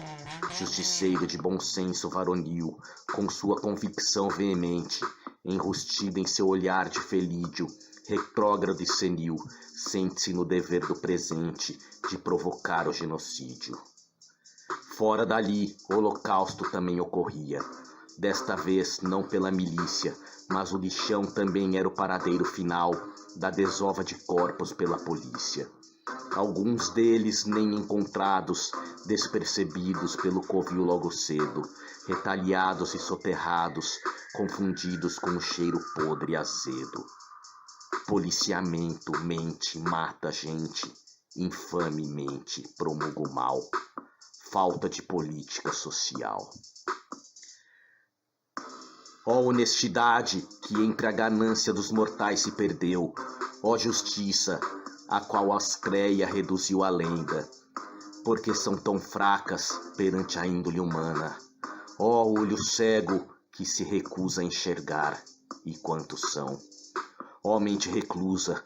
Justiceiro de bom senso varonil, com sua convicção veemente, enrustida em seu olhar de felídio, retrógrado e senil, sente-se no dever do presente de provocar o genocídio. Fora dali, o holocausto também ocorria. Desta vez, não pela milícia, mas o lixão também era o paradeiro final da desova de corpos pela polícia. Alguns deles nem encontrados, despercebidos pelo covil logo cedo, retalhados e soterrados, confundidos com o cheiro podre e azedo. Policiamento mente, mata gente, infamemente promulga o mal. Falta de política social. Ó honestidade que entre a ganância dos mortais se perdeu, ó justiça, a qual Ascreia reduziu a lenda, porque são tão fracas perante a índole humana, ó olho cego que se recusa a enxergar, e quantos são, ó mente reclusa,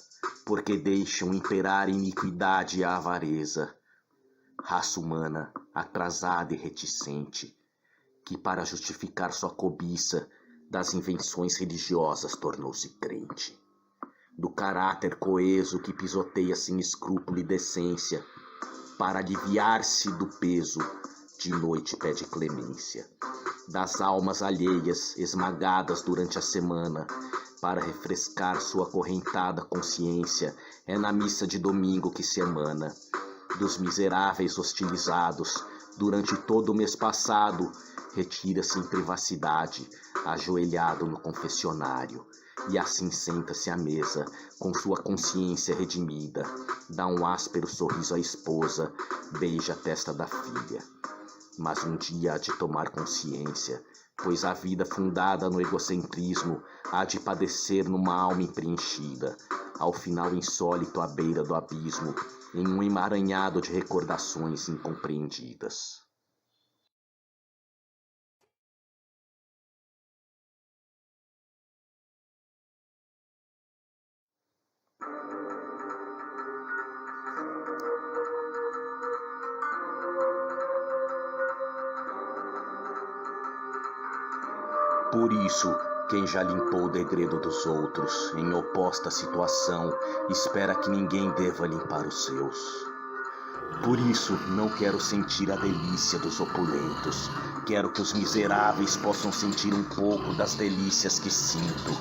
porque deixam imperar a iniquidade e a avareza, raça humana atrasada e reticente, que para justificar sua cobiça das invenções religiosas tornou-se crente. Do caráter coeso que pisoteia sem escrúpulo e decência, para aliviar-se do peso, de noite pede clemência. Das almas alheias esmagadas durante a semana, para refrescar sua acorrentada consciência, é na missa de domingo que se emana. Dos miseráveis hostilizados, durante todo o mês passado, retira-se em privacidade, ajoelhado no confessionário, e assim senta-se à mesa, com sua consciência redimida, dá um áspero sorriso à esposa, beija a testa da filha. Mas um dia há de tomar consciência, pois a vida fundada no egocentrismo há de padecer numa alma impreenchida, ao final insólito à beira do abismo, em um emaranhado de recordações incompreendidas. Por isso, quem já limpou o degredo dos outros, em oposta situação, espera que ninguém deva limpar os seus. Por isso, não quero sentir a delícia dos opulentos. Quero que os miseráveis possam sentir um pouco das delícias que sinto.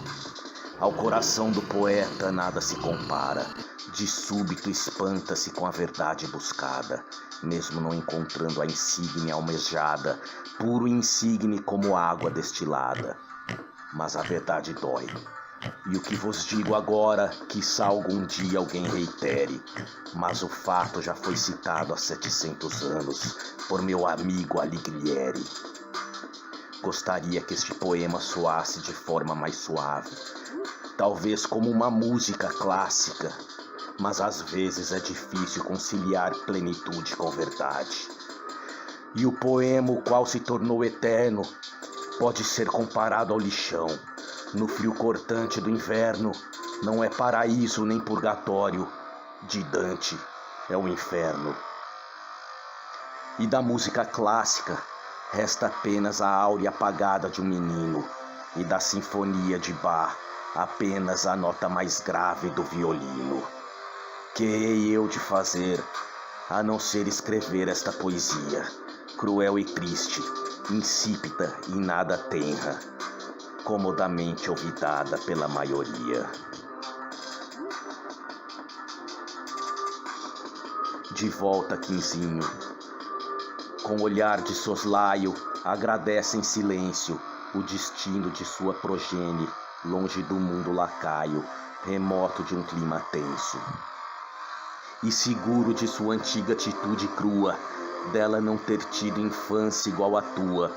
Ao coração do poeta nada se compara. De súbito espanta-se com a verdade buscada, mesmo não encontrando a insígnia almejada, puro e insigne como água destilada. Mas a verdade dói. E o que vos digo agora, quiçá algum dia alguém reitere, mas o fato já foi citado há 700 anos por meu amigo Alighieri. Gostaria que este poema soasse de forma mais suave, talvez como uma música clássica, mas às vezes é difícil conciliar plenitude com verdade. E o poema, o qual se tornou eterno, pode ser comparado ao lixão. No frio cortante do inverno, não é paraíso nem purgatório. De Dante é o inferno. E da música clássica, resta apenas a áurea apagada de um menino. E da sinfonia de Bach, apenas a nota mais grave do violino. Que hei eu de fazer, a não ser escrever esta poesia, cruel e triste, insípida e nada tenra, comodamente olvidada pela maioria. De volta, Quinzinho, com olhar de soslaio, agradece em silêncio o destino de sua progenie, longe do mundo lacaio, remoto de um clima tenso. E seguro de sua antiga atitude crua, dela não ter tido infância igual à tua,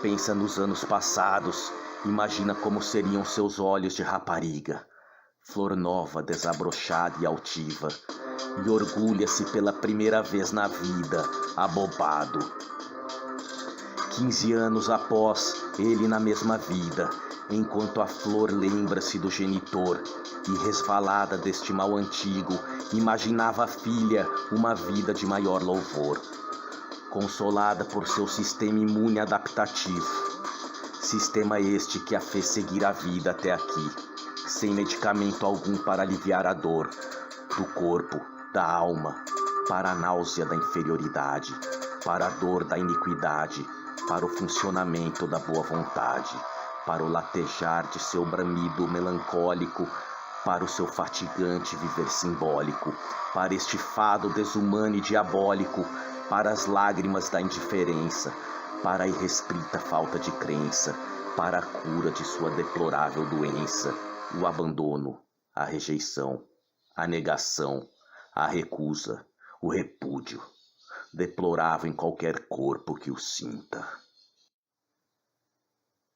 pensa nos anos passados, imagina como seriam seus olhos de rapariga, flor nova, desabrochada e altiva, e orgulha-se pela primeira vez na vida, abobado. 15 anos após, ele na mesma vida, enquanto a flor lembra-se do genitor, e resvalada deste mal antigo, imaginava a filha uma vida de maior louvor, consolada por seu sistema imune adaptativo, sistema este que a fez seguir a vida até aqui, sem medicamento algum para aliviar a dor do corpo, da alma, para a náusea da inferioridade, para a dor da iniquidade, para o funcionamento da boa vontade, para o latejar de seu bramido melancólico, para o seu fatigante viver simbólico, para este fado desumano e diabólico, para as lágrimas da indiferença, para a irrestrita falta de crença, para a cura de sua deplorável doença, o abandono, a rejeição, a negação, a recusa, o repúdio, deplorável em qualquer corpo que o sinta.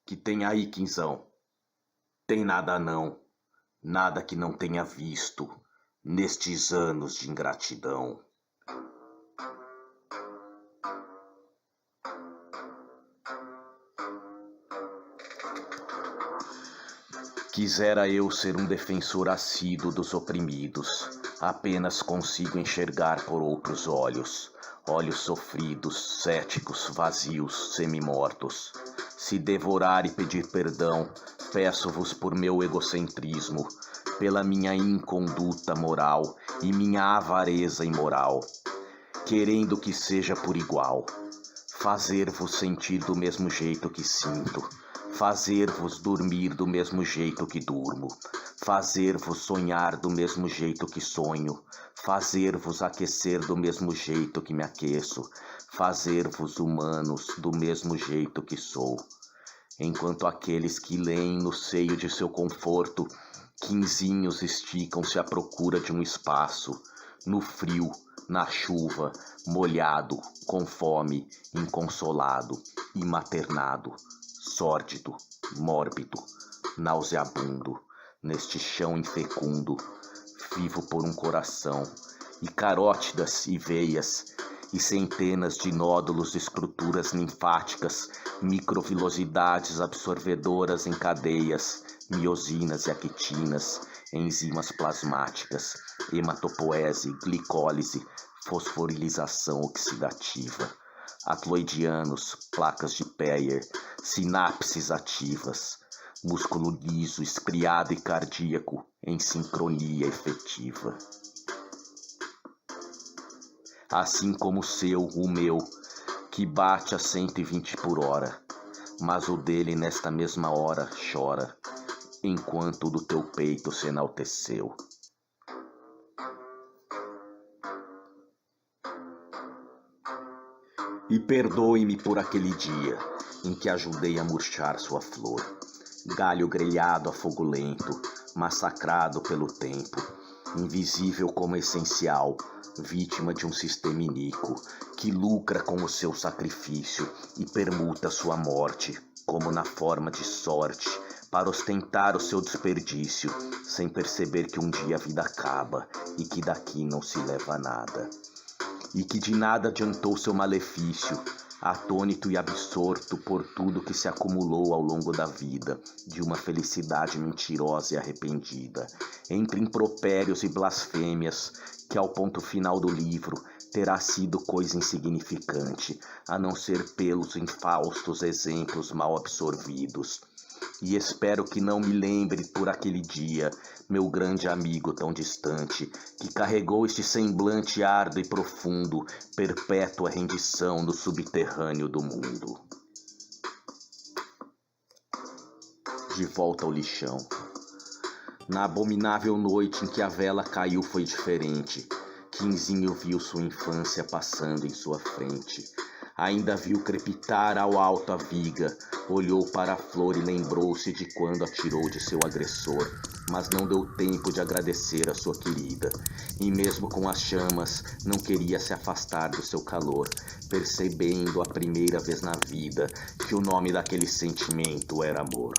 Que tem aí, Quinzão? Tem nada não, nada que não tenha visto nestes anos de ingratidão. Quisera eu ser um defensor assíduo dos oprimidos, apenas consigo enxergar por outros olhos, olhos sofridos, céticos, vazios, semimortos. Se devorar e pedir perdão, peço-vos por meu egocentrismo, pela minha inconduta moral e minha avareza imoral, querendo que seja por igual, fazer-vos sentir do mesmo jeito que sinto, fazer-vos dormir do mesmo jeito que durmo, fazer-vos sonhar do mesmo jeito que sonho, fazer-vos aquecer do mesmo jeito que me aqueço, fazer-vos humanos do mesmo jeito que sou. Enquanto aqueles que leem no seio de seu conforto, quinzinhos esticam-se à procura de um espaço, no frio, na chuva, molhado, com fome, inconsolado, imaternado, sórdido, mórbido, nauseabundo, neste chão infecundo, vivo por um coração, e carótidas e veias, e centenas de nódulos de estruturas linfáticas, microvilosidades absorvedoras em cadeias, miosinas e actinas, enzimas plasmáticas, hematopoese, glicólise, fosforilização oxidativa, haploidianos, placas de Peyer, sinapses ativas, músculo liso, estriado e cardíaco em sincronia efetiva. Assim como o meu, que bate a 120 por hora, mas o dele nesta mesma hora chora, enquanto o do teu peito se enalteceu. E perdoe-me por aquele dia em que ajudei a murchar sua flor, galho grelhado a fogo lento, massacrado pelo tempo, invisível como essencial, vítima de um sistema iníquo, que lucra com o seu sacrifício e permuta sua morte, como na forma de sorte, para ostentar o seu desperdício, sem perceber que um dia a vida acaba e que daqui não se leva nada. E que de nada adiantou seu malefício, atônito e absorto por tudo que se acumulou ao longo da vida, de uma felicidade mentirosa e arrependida, entre impropérios e blasfêmias, que ao ponto final do livro terá sido coisa insignificante, a não ser pelos infaustos exemplos mal absorvidos. E espero que não me lembre por aquele dia, meu grande amigo tão distante, que carregou este semblante árduo e profundo, perpétua rendição no subterrâneo do mundo. De volta ao lixão. Na abominável noite em que a vela caiu foi diferente. Quinzinho viu sua infância passando em sua frente. Ainda viu crepitar ao alto a viga, olhou para a flor e lembrou-se de quando a tirou de seu agressor, mas não deu tempo de agradecer a sua querida, e mesmo com as chamas não queria se afastar do seu calor, percebendo a primeira vez na vida que o nome daquele sentimento era amor.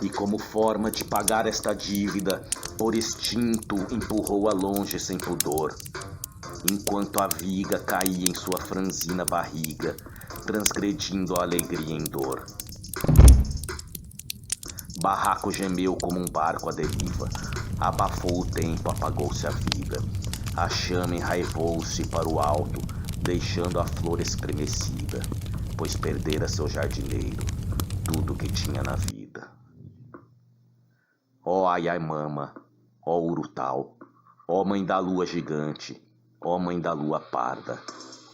E como forma de pagar esta dívida, por instinto empurrou-a longe sem pudor, enquanto a viga caía em sua franzina barriga, transgredindo a alegria em dor. Barraco gemeu como um barco à deriva, abafou o tempo, apagou-se a vida. A chama enraivou-se para o alto, deixando a flor estremecida, pois perdera seu jardineiro, tudo que tinha na vida. Ó Ayaimama, ó Urutau, ó mãe da lua gigante, ó mãe da lua parda,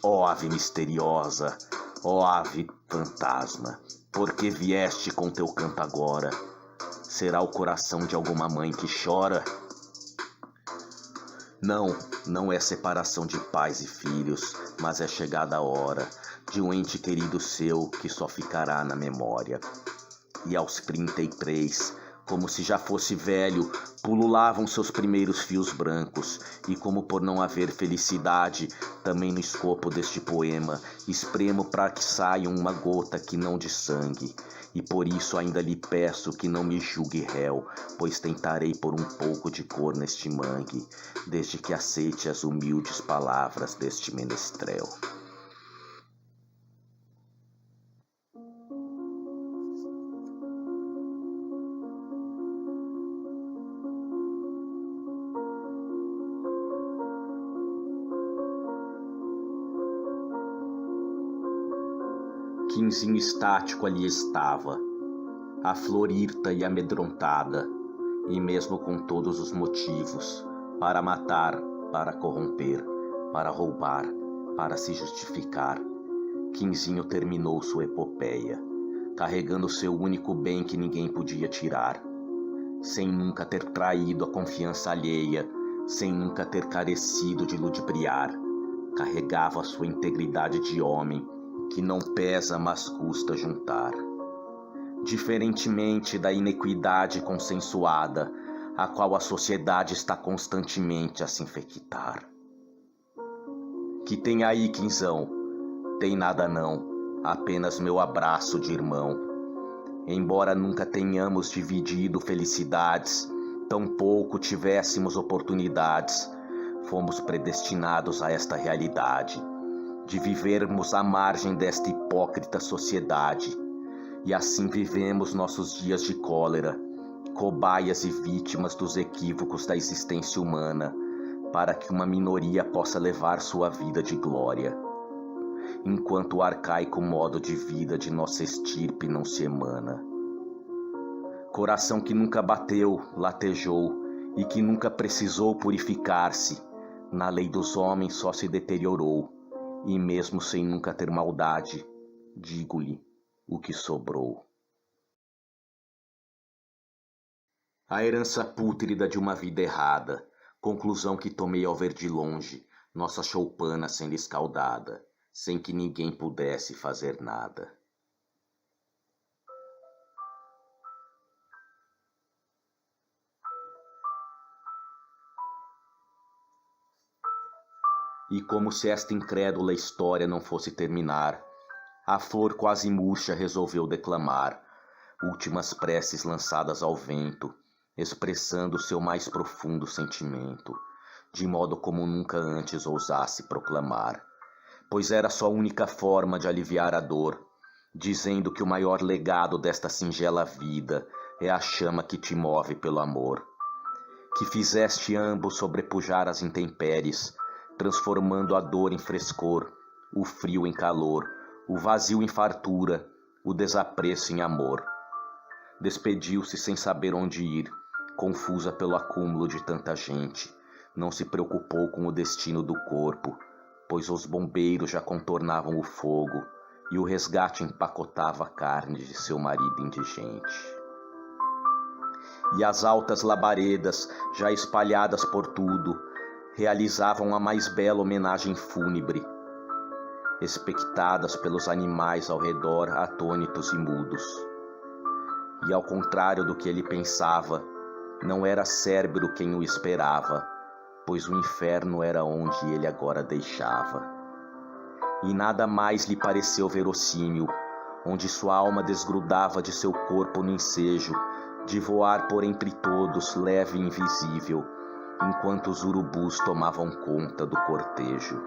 ó ave misteriosa, ó ave fantasma, por que vieste com teu canto agora? Será o coração de alguma mãe que chora? Não é separação de pais e filhos, mas é chegada a hora de um ente querido seu que só ficará na memória. E aos 33, como se já fosse velho, pululavam seus primeiros fios brancos, e como por não haver felicidade, também no escopo deste poema, espremo para que saia uma gota que não de sangue, e por isso ainda lhe peço que não me julgue réu, pois tentarei pôr um pouco de cor neste mangue, desde que aceite as humildes palavras deste menestrel. Quinzinho estático ali estava, a flor hirta e amedrontada, e mesmo com todos os motivos, para matar, para corromper, para roubar, para se justificar, Quinzinho terminou sua epopeia, carregando seu único bem que ninguém podia tirar, sem nunca ter traído a confiança alheia, sem nunca ter carecido de ludibriar. Carregava a sua integridade de homem, que não pesa, mas custa juntar. Diferentemente da inequidade consensuada, a qual a sociedade está constantemente a se infectar. Que tem aí, quinzão? Tem nada não, apenas meu abraço de irmão. Embora nunca tenhamos dividido felicidades, tampouco tivéssemos oportunidades, fomos predestinados a esta realidade, de vivermos à margem desta hipócrita sociedade. E assim vivemos nossos dias de cólera, cobaias e vítimas dos equívocos da existência humana, para que uma minoria possa levar sua vida de glória, enquanto o arcaico modo de vida de nossa estirpe não se emana. Coração que nunca bateu, latejou, e que nunca precisou purificar-se, na lei dos homens só se deteriorou, e mesmo sem nunca ter maldade, digo-lhe o que sobrou. A herança pútrida de uma vida errada, conclusão que tomei ao ver de longe nossa choupana sendo escaldada, sem que ninguém pudesse fazer nada. E como se esta incrédula história não fosse terminar, a flor quase murcha resolveu declamar últimas preces lançadas ao vento, expressando seu mais profundo sentimento, de modo como nunca antes ousasse proclamar, pois era sua única forma de aliviar a dor, dizendo que o maior legado desta singela vida é a chama que te move pelo amor, que fizeste ambos sobrepujar as intempéries, transformando a dor em frescor, o frio em calor, o vazio em fartura, o desapreço em amor. Despediu-se sem saber onde ir, confusa pelo acúmulo de tanta gente. Não se preocupou com o destino do corpo, pois os bombeiros já contornavam o fogo e o resgate empacotava a carne de seu marido indigente. E as altas labaredas, já espalhadas por tudo, realizavam a mais bela homenagem fúnebre, expectadas pelos animais ao redor, atônitos e mudos. E ao contrário do que ele pensava, não era Cérbero quem o esperava, pois o inferno era onde ele agora deixava. E nada mais lhe pareceu verossímil, onde sua alma desgrudava de seu corpo no ensejo, de voar por entre todos, leve e invisível, enquanto os urubus tomavam conta do cortejo.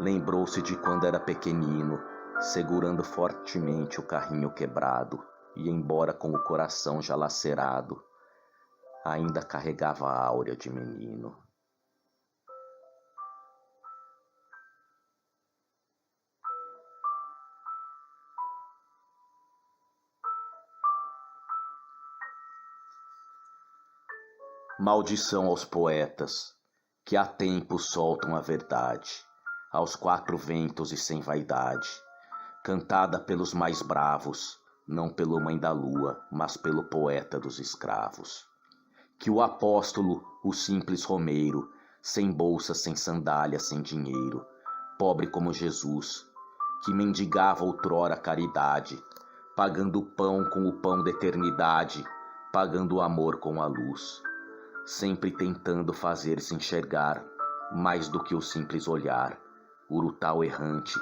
Lembrou-se de quando era pequenino, segurando fortemente o carrinho quebrado, e embora com o coração já lacerado, ainda carregava a áurea de menino. Maldição aos poetas, que há tempo soltam a verdade, aos quatro ventos e sem vaidade, cantada pelos mais bravos, não pelo mãe da lua, mas pelo poeta dos escravos. Que o apóstolo, o simples romeiro, sem bolsa, sem sandália, sem dinheiro, pobre como Jesus, que mendigava outrora a caridade, pagando o pão com o pão da eternidade, pagando o amor com a luz, sempre tentando fazer-se enxergar mais do que o simples olhar, urutau errante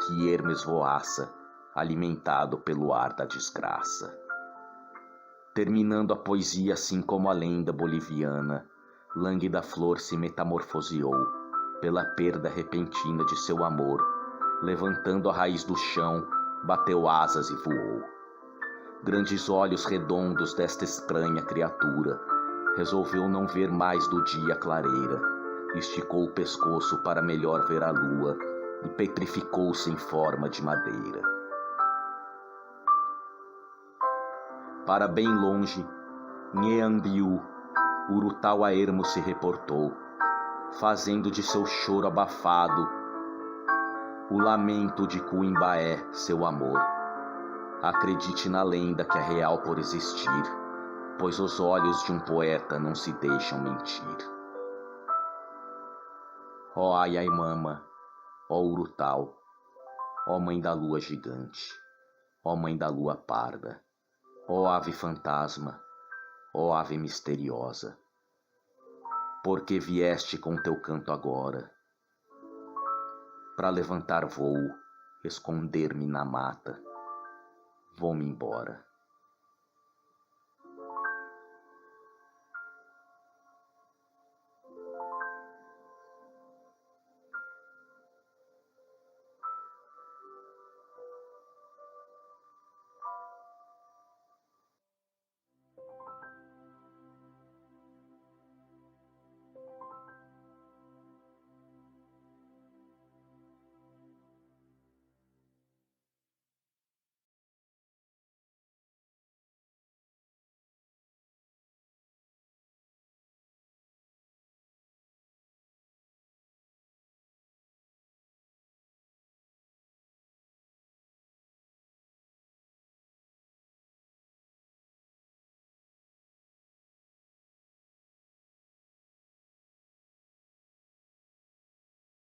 que Hermes voaça, alimentado pelo ar da desgraça. Terminando a poesia assim como a lenda boliviana, lânguida flor se metamorfoseou pela perda repentina de seu amor, levantando a raiz do chão, bateu asas e voou. Grandes olhos redondos desta estranha criatura, resolveu não ver mais do dia a clareira, esticou o pescoço para melhor ver a lua e petrificou-se em forma de madeira. Para bem longe, Nheambiú, Urutau a ermo se reportou, fazendo de seu choro abafado o lamento de Cuimbaé, seu amor. Acredite na lenda que é real por existir, pois os olhos de um poeta não se deixam mentir. Ó Ayaimama, ó Urutau, ó mãe da lua gigante, ó mãe da lua parda, ó ave fantasma, ó ave misteriosa, por que vieste com teu canto agora? Pra levantar voo, esconder-me na mata, vou-me embora.